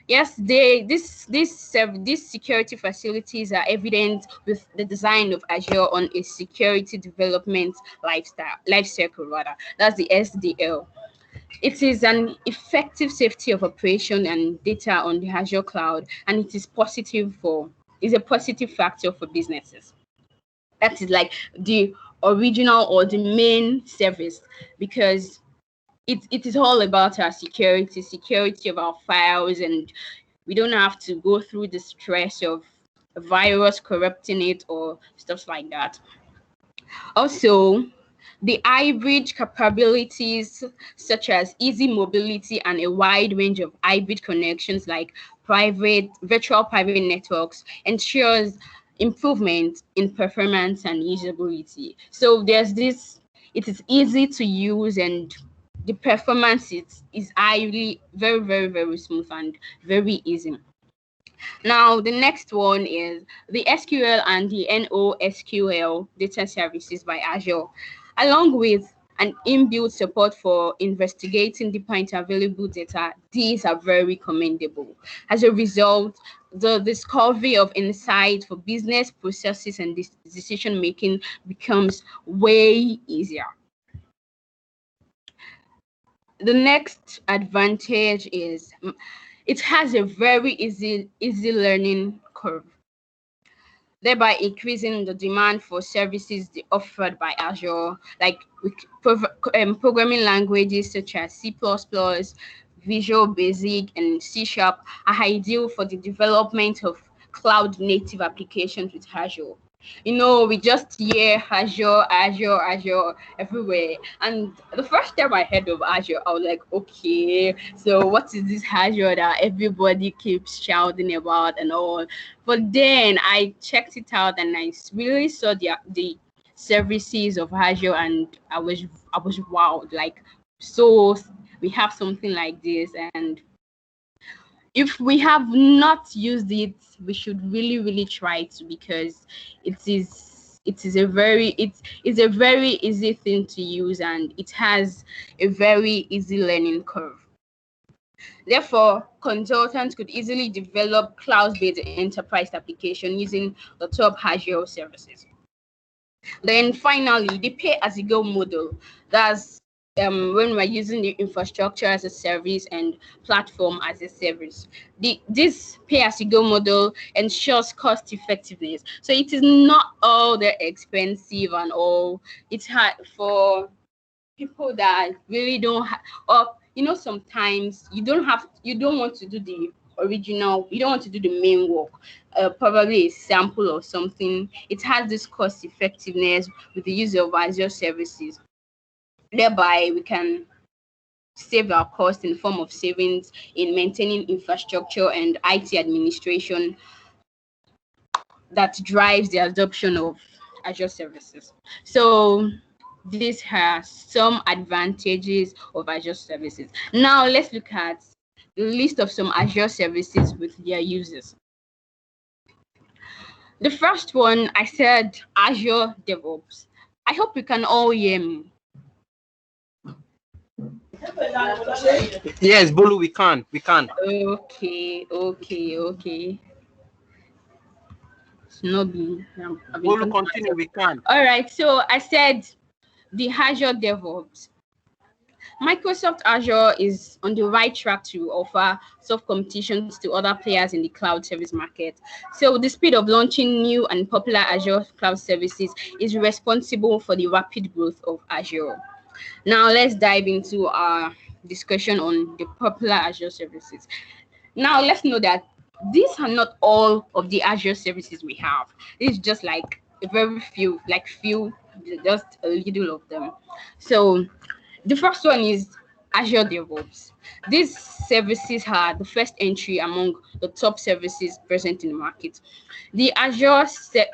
Yes, these security facilities are evident with the design of Azure on a security development life cycle rather. That's the SDL. It is an effective safety of operation and data on the Azure cloud, and it is a positive factor for businesses. That is like the original or the main service, because it is all about our security of our files, and we don't have to go through the stress of a virus corrupting it or stuff like that. Also, the hybrid capabilities such as easy mobility and a wide range of hybrid connections like virtual private networks ensures improvement in performance and usability. So there's this, it is easy to use, and the performance is highly, very, very, very smooth and very easy. Now, the next one is the SQL and the NoSQL data services by Azure, along with an inbuilt support for investigating deeper available data. These are very commendable. As a result, the discovery of insight for business processes and decision making becomes way easier. The next advantage is it has a very easy learning curve, thereby increasing the demand for services offered by Azure, like programming languages such as C++, Visual Basic, and C# are ideal for the development of cloud-native applications with Azure. You know, we just hear Azure everywhere. And the first time I heard of Azure, I was like, okay, so what is this Azure that everybody keeps shouting about and all? But then I checked it out and I really saw the services of Azure, and I was wowed. Like, so we have something like this, and if we have not used it, we should really try to, because it's a very easy thing to use, and it has a very easy learning curve. Therefore, consultants could easily develop cloud-based enterprise application using the top Azure services. Then finally, the pay-as-you-go model. That's when we're using the infrastructure as a service and platform as a service. This pay-as-you-go model ensures cost effectiveness. So it is not all that expensive and all. It's hard for people that really don't have, or sometimes you don't want to do the original, you don't want to do the main work, probably a sample or something. It has this cost effectiveness with the use of Azure services. Thereby we can save our cost in form of savings in maintaining infrastructure and IT administration that drives the adoption of Azure services. So this has some advantages of Azure services. Now let's look at the list of some Azure services with their users. The first one, I said Azure DevOps. I hope you can all hear me. Yes, Bolu, we can. Okay. It's not been. Bolu, continue. We can. All right. So I said the Azure DevOps. Microsoft Azure is on the right track to offer soft competitions to other players in the cloud service market. So the speed of launching new and popular Azure cloud services is responsible for the rapid growth of Azure. Now let's dive into our discussion on the popular Azure services. Now let's know that these are not all of the Azure services we have. It's just like a very few, just a little of them. So the first one is Azure DevOps. These services are the first entry among the top services present in the market. The Azure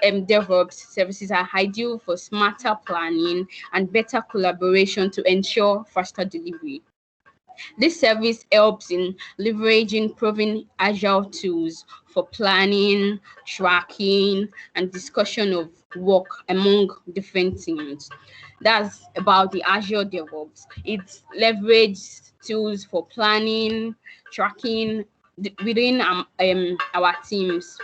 DevOps services are ideal for smarter planning and better collaboration to ensure faster delivery. This service helps in leveraging proven Agile tools for planning, tracking, and discussion of work among different teams. That's about the Azure DevOps. It leverages tools for planning, tracking within our teams.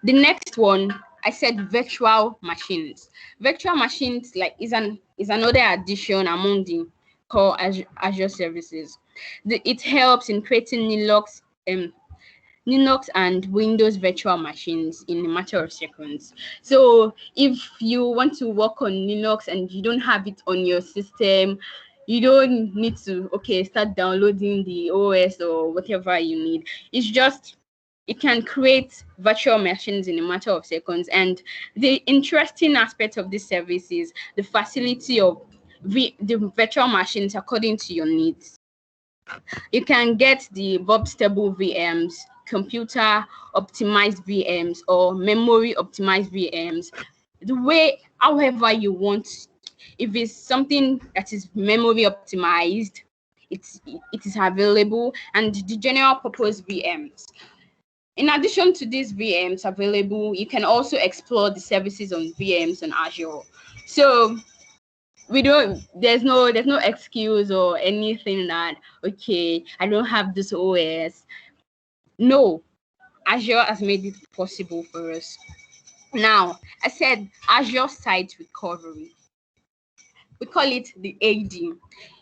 The next one, I said virtual machines. Virtual machines is another addition among the core Azure services. It helps in creating Linux and Windows virtual machines in a matter of seconds. So if you want to work on Linux and you don't have it on your system, you don't need to start downloading the OS or whatever you need. It's just it can create virtual machines in a matter of seconds. And the interesting aspect of this service is the facility of the virtual machines according to your needs. You can get the Bob stable VMs, computer optimized VMs, or memory optimized VMs, the way however you want. If it's something that is memory optimized, it is available, and the general purpose VMs. In addition to these VMs available, you can also explore the services on VMs on Azure. So there's no excuse or anything that I don't have this OS. No, Azure has made it possible for us. Now, I said Azure Site Recovery. We call it the AD.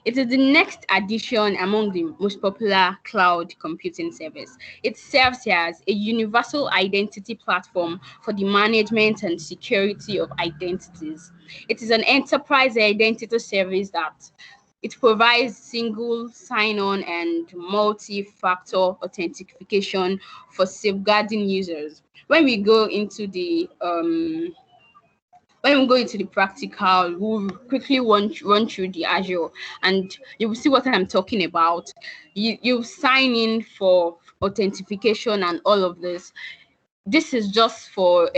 It is the next addition among the most popular cloud computing service. It serves as a universal identity platform for the management and security of identities. It is an enterprise identity service that it provides single sign-on and multi-factor authentication for safeguarding users. When we go into the practical, we'll quickly run through the Azure, and you will see what I'm talking about. You sign in for authentication and all of this. This is just for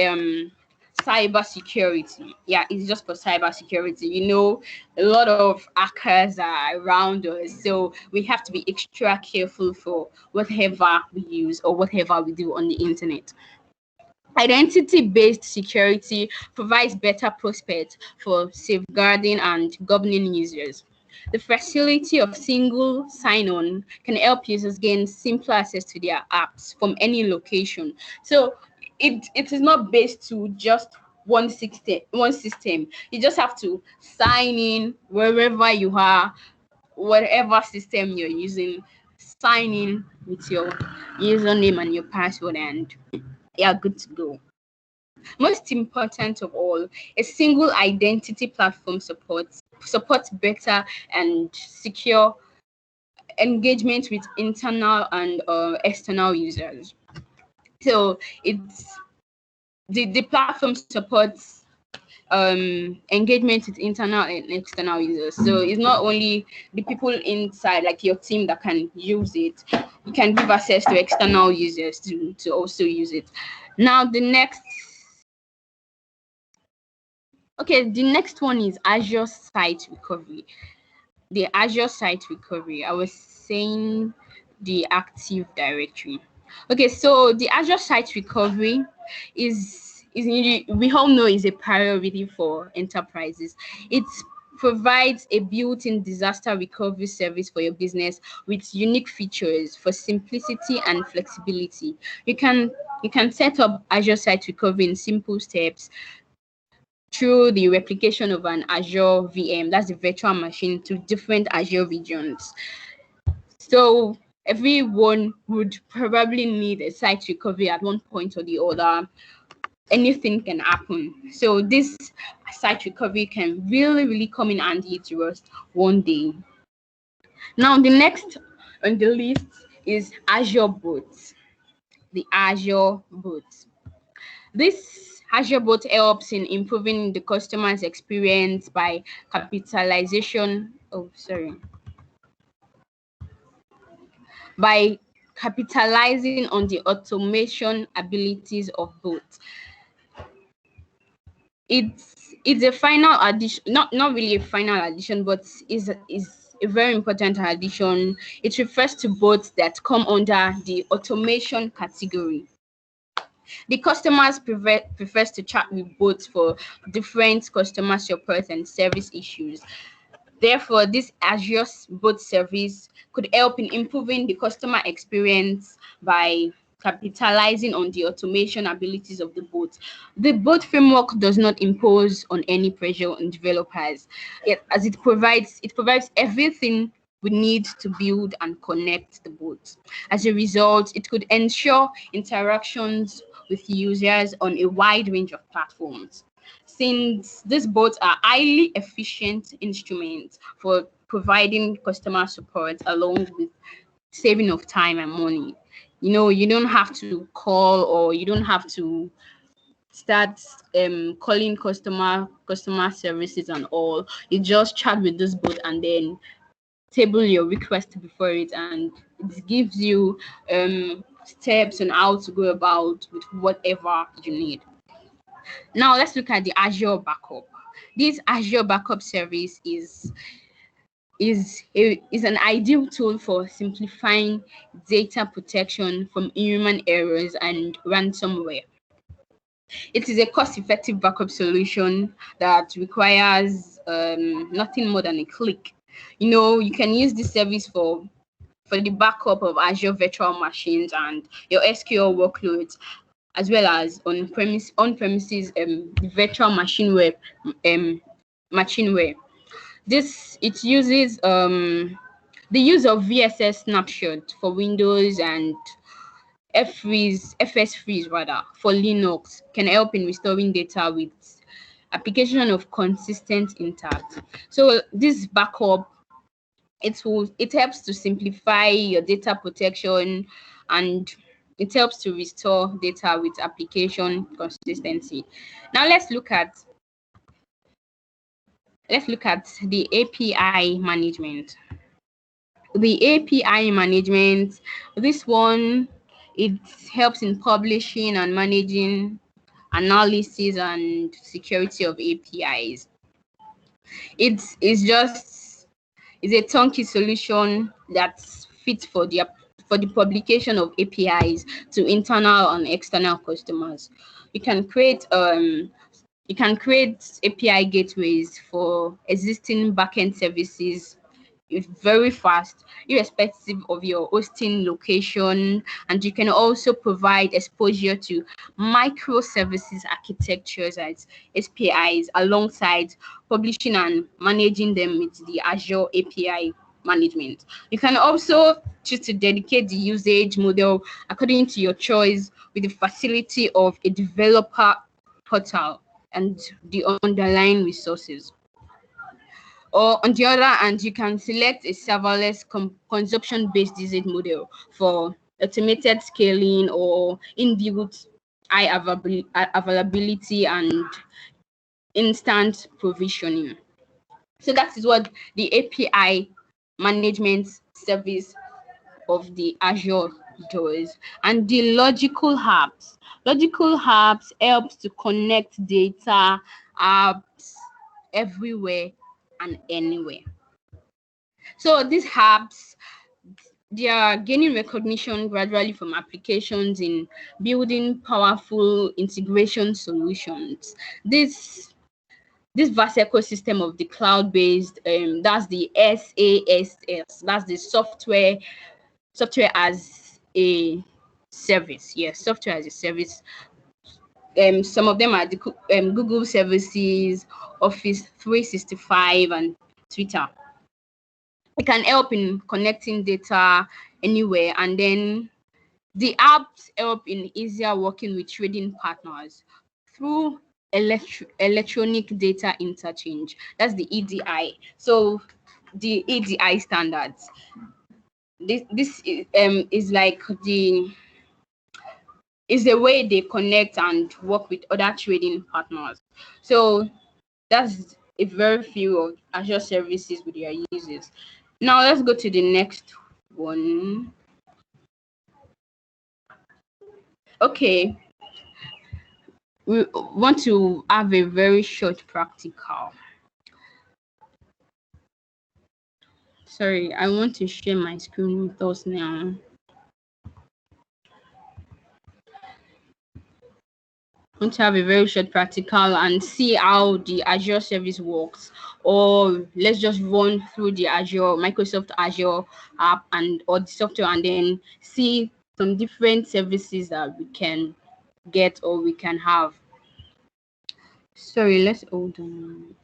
cyber security. Yeah, it's just for cyber security. A lot of hackers are around us, so we have to be extra careful for whatever we use or whatever we do on the internet. Identity-based security provides better prospects for safeguarding and governing users. The facility of single sign-on can help users gain simpler access to their apps from any location. So it is not based to just one system. You just have to sign in wherever you are, whatever system you're using, sign in with your username and your password, and you're good to go. Most important of all, a single identity platform supports better and secure engagement with internal and external users. So it's the platform supports engagement with internal and external users. So it's not only the people inside, like your team, that can use it. You can give access to external users to also use it. Now the next one is Azure Site Recovery. The Azure Site Recovery, I was saying the Active Directory. Okay, so the Azure Site Recovery is we all know is a priority for enterprises. It provides a built-in disaster recovery service for your business with unique features for simplicity and flexibility. You can set up Azure Site Recovery in simple steps through the replication of an Azure VM, that's the virtual machine, to different Azure regions. So everyone would probably need a site recovery at one point or the other. Anything can happen. So this site recovery can really come in handy to us one day. Now the next on the list is Azure Bots. The Azure Bots. This Azure Bot helps in improving the customer's experience by capitalizing on the automation abilities of bots. It's a final addition, not really a final addition, but is a very important addition. It refers to bots that come under the automation category. The customers prefers to chat with bots for different customer support and service issues. Therefore, this Azure Bot service could help in improving the customer experience by capitalizing on the automation abilities of the bot. The bot framework does not impose on any pressure on developers, as it provides everything we need to build and connect the bot. As a result, it could ensure interactions with users on a wide range of platforms. Since these bots are highly efficient instruments for providing customer support along with saving of time and money. You don't have to call, or you don't have to start calling customer services and all. You just chat with this bot and then table your request before it, and it gives you steps on how to go about with whatever you need. Now let's look at the Azure Backup. This Azure Backup service is an ideal tool for simplifying data protection from human errors and ransomware. It is a cost-effective backup solution that requires nothing more than a click. You can use this service for the backup of Azure virtual machines and your SQL workloads, as well as on-premises virtual machineware. It uses the use of VSS snapshot for Windows and FS freeze rather for Linux can help in restoring data with application of consistent intact. So this backup, it helps to simplify your data protection, and it helps to restore data with application consistency. Now let's look at the API management. The API management, this one, it helps in publishing and managing analysis and security of APIs. It's a turnkey solution that's fit for the publication of APIs to internal and external customers. You can create API gateways for existing backend services It's very fast, irrespective of your hosting location, and you can also provide exposure to microservices architectures as SPIs alongside publishing and managing them with the Azure API management. You can also choose to dedicate the usage model according to your choice with the facility of a developer portal and the underlying resources. Or on the other hand, you can select a serverless consumption-based usage model for automated scaling or inbuilt high availability and instant provisioning. So that is what the API management service of the Azure does. And the logical hubs. Logical hubs helps to connect data, apps everywhere and anywhere. So these hubs, they are gaining recognition gradually from applications in building powerful integration solutions. This vast ecosystem of the cloud-based, that's the SaaS, that's the software as a service. Yes, software as a service. Some of them are the Google services, Office 365, and Twitter. It can help in connecting data anywhere, and then the apps help in easier working with trading partners through electronic data interchange. That's the EDI. So the EDI standards. This is like the way they connect and work with other trading partners. So that's a very few of Azure services with their users. Now let's go to the next one. Okay, we want to have a very short practical. Sorry, I want to share my screen with us now. I want to have a very short practical and see how the Azure service works, or let's just run through the Microsoft Azure app or the software, and then see some different services that we can get or we can have. Sorry, let's hold on.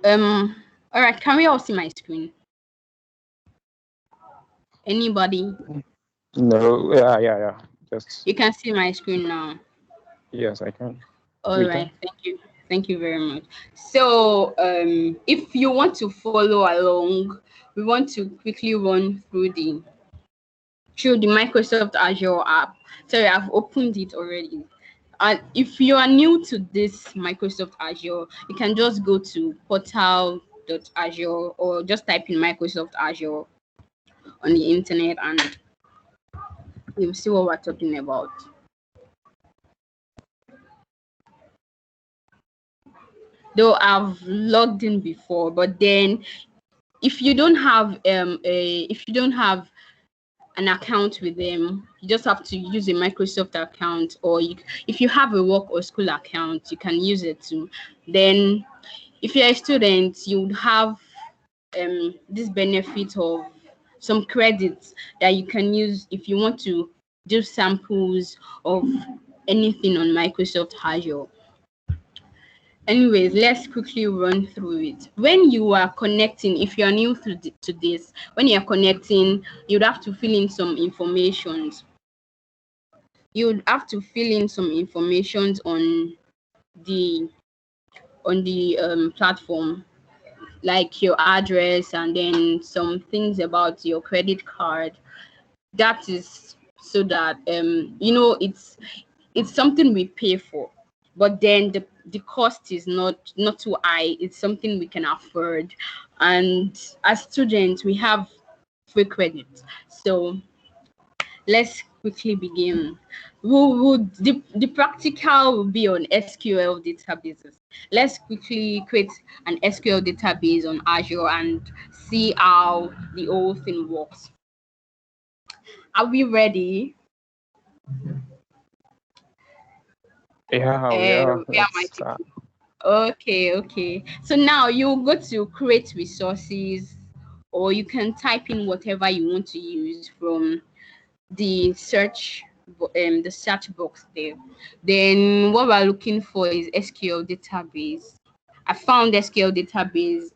All right, can we all see my screen? Anybody? No, yeah. Just You can see my screen now. yes, I can. All We right, can. thank you very much. So if you want to follow along, we want to quickly run through the Microsoft Azure app. Sorry, I've opened it already. And if you are new to this Microsoft Azure, you can just go to portal.azure or just type in Microsoft Azure on the internet and you'll see what we're talking about. Though I've logged in before, but then if you don't have an account with them, you just have to use a Microsoft account, or if you have a work or school account, you can use it too. Then if you're a student, you would have this benefit of some credits that you can use if you want to do samples of anything on Microsoft Azure. Anyways, let's quickly run through it. When you are connecting, if you're new to this, when you're connecting, you'd have to fill in some information. You'd have to fill in some information on the platform, like your address and then some things about your credit card. That is so that it's something we pay for, but then the cost is not too high. It's something we can afford, and as students we have free credit. So let's quickly begin. The practical will be on SQL databases. Let's quickly create an SQL database on Azure and see how the whole thing works. Are we ready? Yeah, Where am I let's start. Okay. So now you go to create resources, or you can type in whatever you want to use from the the search box there. Then what we're looking for is SQL database. I found SQL database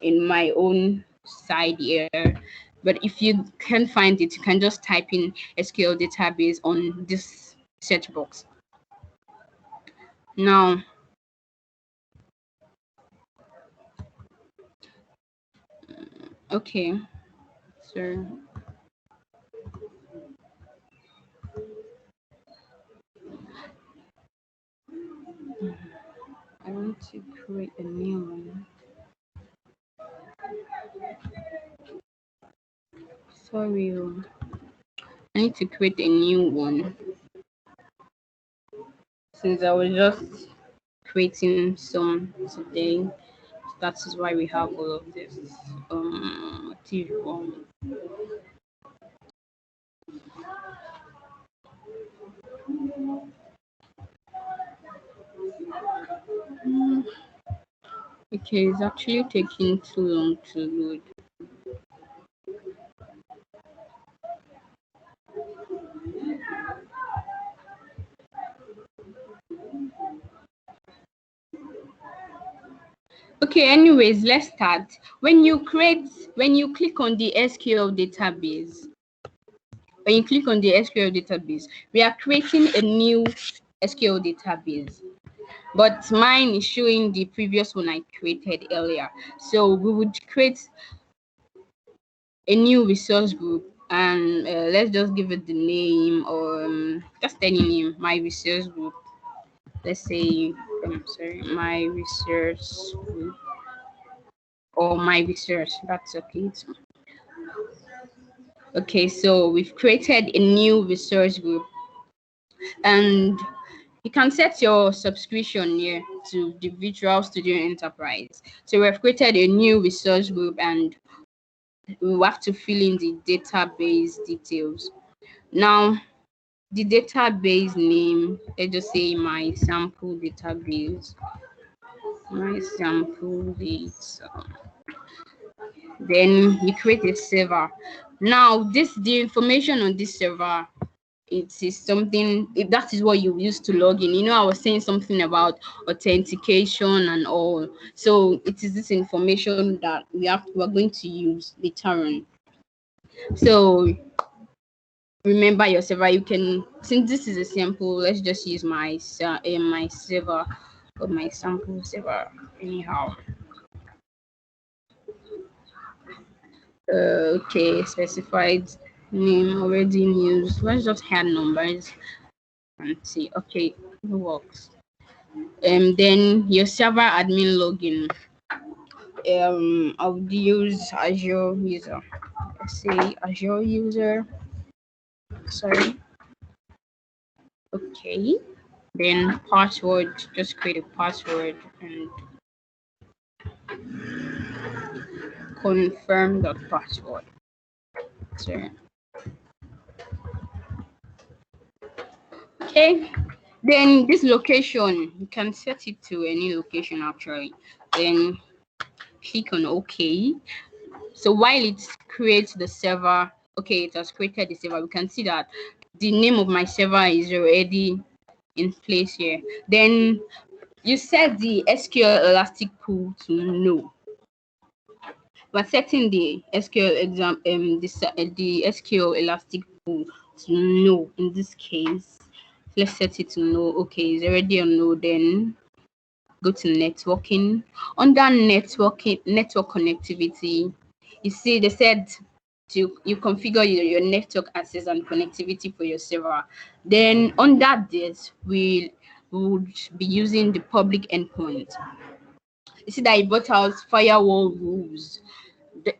in my own side here, but if you can't find it, you can just type in SQL database on this search box. Now, okay, so I want to create a new one. Sorry, I need to create a new one since I was just creating some today. That is why we have all of this. TV one. Okay, it's actually taking too long to load. Okay, anyways, let's start. When you click on the SQL database, we are creating a new SQL database. But mine is showing the previous one I created earlier. So we would create a new resource group, and let's just give it the name, or just any name, my resource group. Let's say my resource group, or my research. That's okay. Okay, so we've created a new research group, and you can set your subscription here to the Visual Studio Enterprise. So we've created a new research group, and we have to fill in the database details. Now, the database name, let's just say my sample database. My sample data. Then you create a server. Now, the information on this server, it is something, if that is what you use to log in. I was saying something about authentication and all. So it is this information that we're going to use later on. So remember your server. You can, since this is a sample, let's just use my server, or my sample server anyhow. Okay, specified name already in use. Let's just add numbers and see. Okay, it works. Then your server admin login. I would use Azure user. Let's say Azure user. Sorry. Okay. Then password. Just create a password and confirm the password. So, okay. Then this location, you can set it to any location actually. Then click on OK. So while it creates the server, okay, it has created the server. We can see that the name of my server is already in place here. Then you set the SQL Elastic Pool to no. We're setting the the SQL Elastic Pool to no in this case. Let's set it to no. Okay, it's already on no. Then go to networking. Under network connectivity, you see they said you configure your network access and connectivity for your server. Then under this, we would be using the public endpoint. You see that it brought out firewall rules.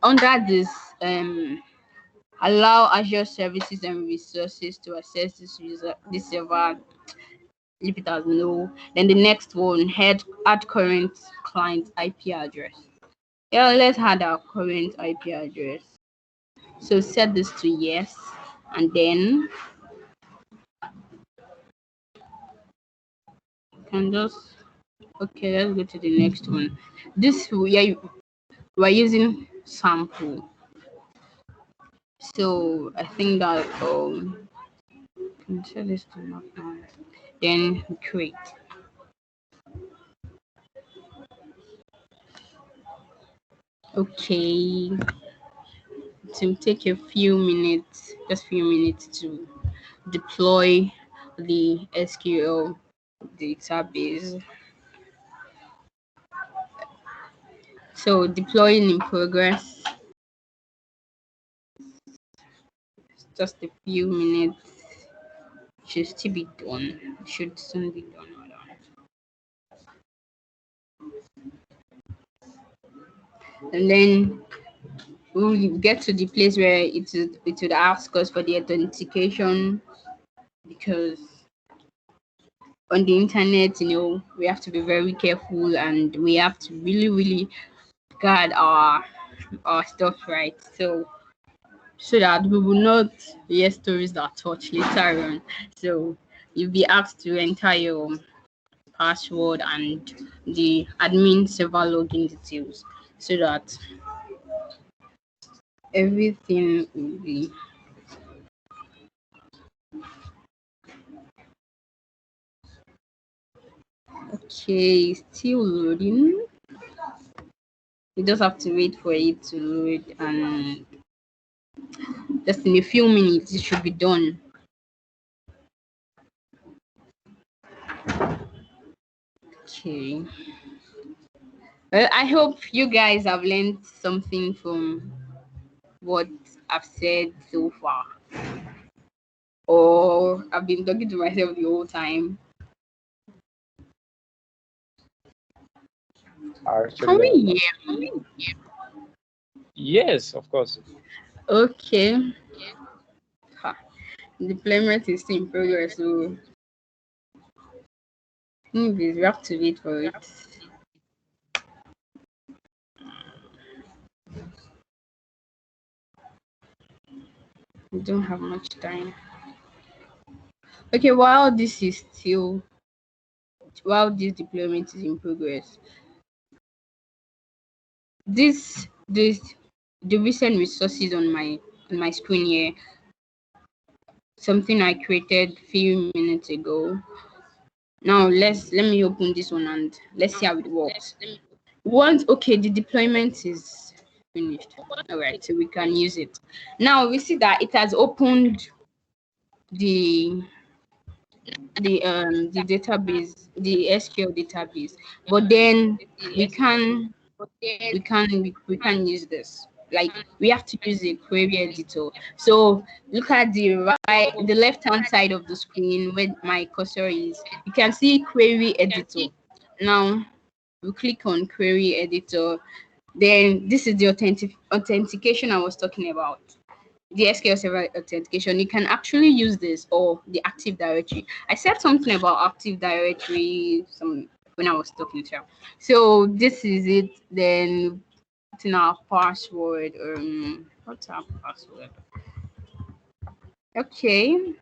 Under this Allow Azure services and resources to access this server. Leave it as no. Then the next one, add current client IP address. Yeah, let's add our current IP address. So set this to yes, and then you can just okay. Let's go to the next one. This we're using sample. So I think that can set this to not now. Then create. Okay, to take a few minutes, just few minutes to deploy the SQL database. So deploying in progress. Just a few minutes. Should still be done. Should soon be done. Hold on. And then we'll get to the place where it would ask us for the authentication, because on the internet, we have to be very careful and we have to really guard our stuff, right? So that we will not hear stories that touch later on. So you'll be asked to enter your password and the admin server login details so that everything will be okay. Still loading. You just have to wait for it to load, and just in a few minutes it should be done. Okay. Well, I hope you guys have learned something from what I've said so far, or I've been talking to myself the whole time. Can we Actually, hear? yes, of course. Okay. Ha. Deployment is still in progress, so anyways, we have to wait for it. We don't have much time. Okay, while this deployment is in progress, the recent resources on my screen here, something I created few minutes ago. Now let me open this one and let's see how it works. Once the deployment is finished. All right, so we can use it. Now we see that it has opened the database, the SQL database, but then we can use this. Like, we have to use a query editor. So look at the left hand side of the screen where my cursor is. You can see query editor. Now we click on query editor. Then this is the authentication I was talking about. The SQL Server authentication. You can actually use this, or the Active Directory. I said something about Active Directory when I was talking to you. So this is it. Then put in our password. What's our password? Okay.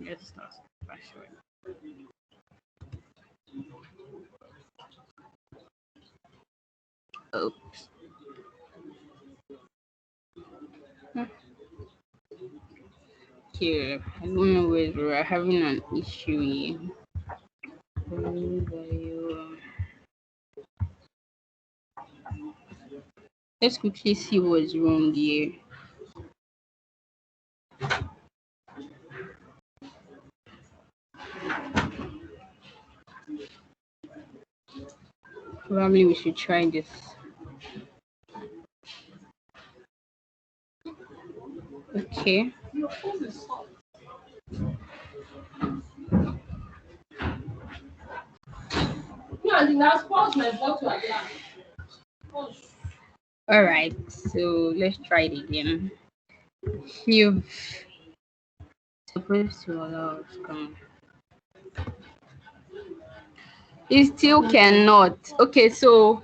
Let's start password. Oops. Here, I don't know where we're having an issue here. Let's quickly see what's wrong here. Probably we should try this. Okay. All right, so let's try it again. You're supposed to allow us come. It still cannot. Okay, so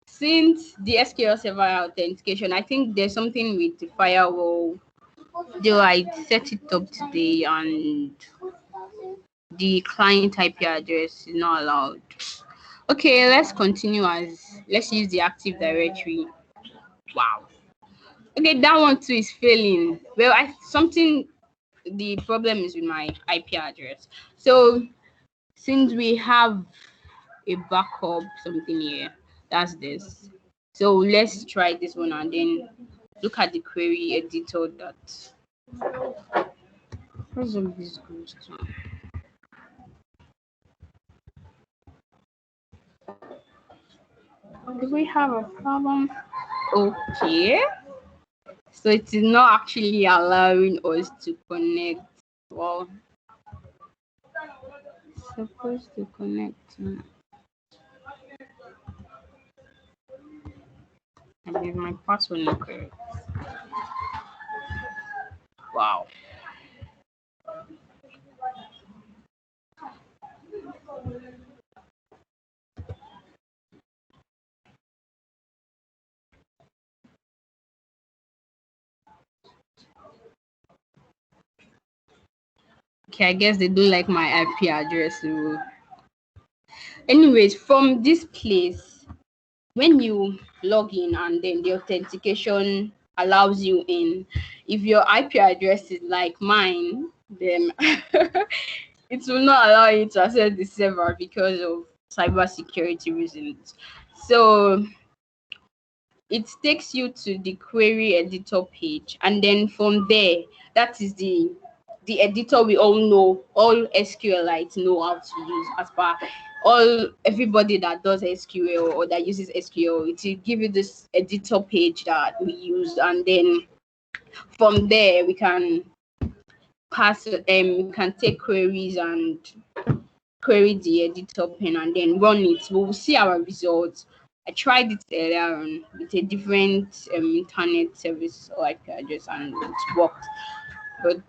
since the SQL Server authentication, I think there's something with the firewall. Though I set it up today and the client IP address is not allowed. Okay, let's continue let's use the Active Directory. Wow. Okay, that one too is failing. Well, the problem is with my IP address. So since we have a backup something here, that's this. So let's try this one and then look at the query editor that where's all this goes to. Do we have a problem? Okay. So it is not actually allowing us to connect. Well, supposed to connect. I believe my password not correct. Wow. Okay, I guess they don't like my IP address. So anyways, from this place, when you log in and then the authentication allows you in, if your IP address is like mine, then it will not allow you to access the server because of cybersecurity reasons. So it takes you to the query editor page, and then from there, that is the editor we all know, all SQLites know how to use. As per everybody that does SQL or that uses SQL, it will give you this editor page that we use, and then from there we can we can take queries and query the editor pane and then run it. We will see our results. I tried it earlier on with a different internet service or IP address and it worked. But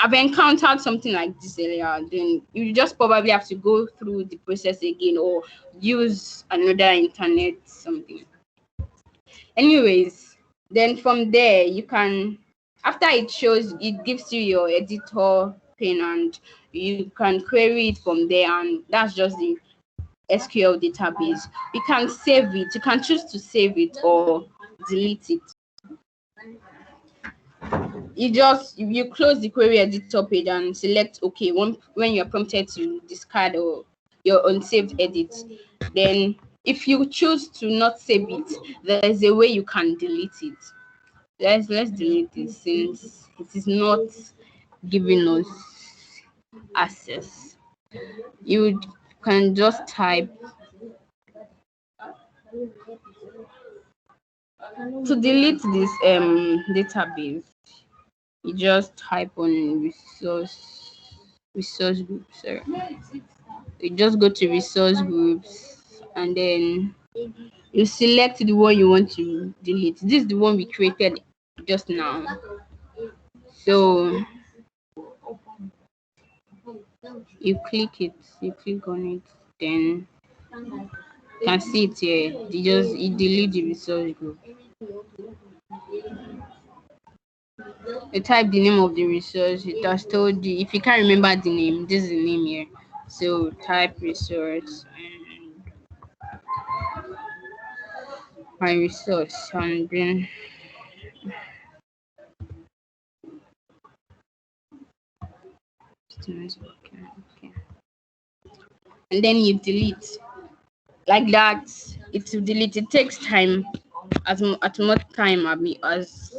I've encountered something like this earlier. Then you just probably have to go through the process again or use another internet something. Anyways, then from there you can, after it gives you your editor pane and you can query it from there, and that's just the SQL database. You can save it. You can choose to save it or delete it. You close the query editor page and select OK when you're prompted to discard or your unsaved edit. Then if you choose to not save it, there's a way you can delete it. Let's delete it since it is not giving us access. You can just type to delete this database. You just type on resource group. Sorry, you just go to resource groups and then you select the one you want to delete. This is the one we created just now. So you click on it, then you can see it here. You delete the resource group. You type the name of the resource. It has told you. If you can't remember the name, this is the name here. So type resource and my resource, and then okay. And then you delete like that. It will delete. It takes time, as much time as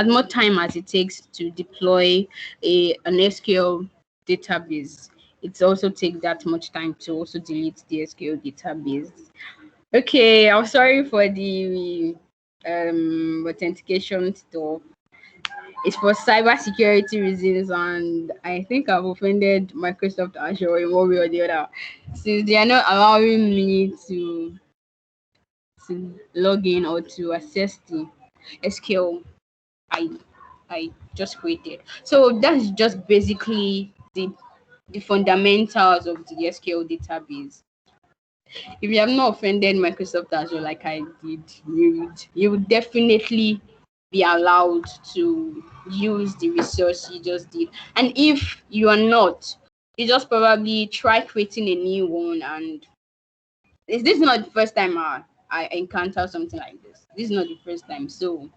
much time as it takes to deploy an SQL database. It also takes that much time to also delete the SQL database. Okay, I'm sorry for the authentication stuff. It's for cybersecurity reasons, and I think I've offended Microsoft Azure in one way or the other, since they are not allowing me to log in or to access the SQL I just created. So that's just basically the fundamentals of the SQL database. If you have not offended Microsoft Azure like I did, you would definitely be allowed to use the resource you just did. And if you are not, you just probably try creating a new one. And this is not the first time I encounter something like this. This is not the first time. So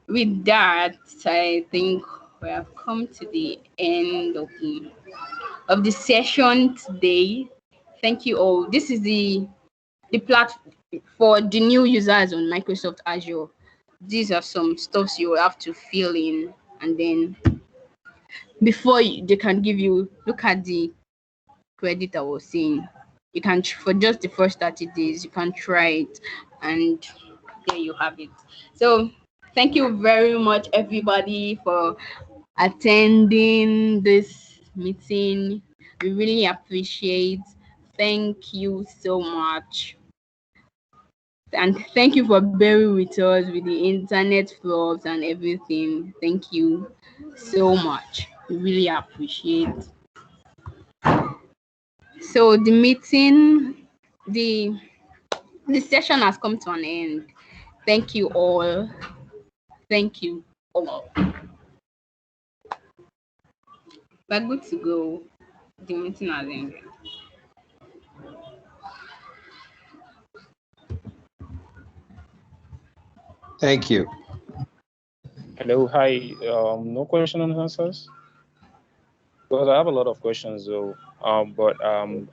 with that, I think we have come to the end of the session today. Thank you all. This is the platform for the new users on Microsoft Azure. These are some stuffs you will have to fill in, and then they can give you, look at the credit I was saying. You can for just the first 30 days, you can try it, and there you have it. So thank you very much, everybody, for attending this meeting. We really appreciate. Thank you so much. And thank you for bearing with us with the internet flaws and everything. Thank you so much. We really appreciate. So the meeting, the session has come to an end. Thank you all. Thank you all. We're good to go. The meeting has ended. Thank you. Hello, hi. No question and answers? Because I have a lot of questions though. But I'm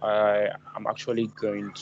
actually going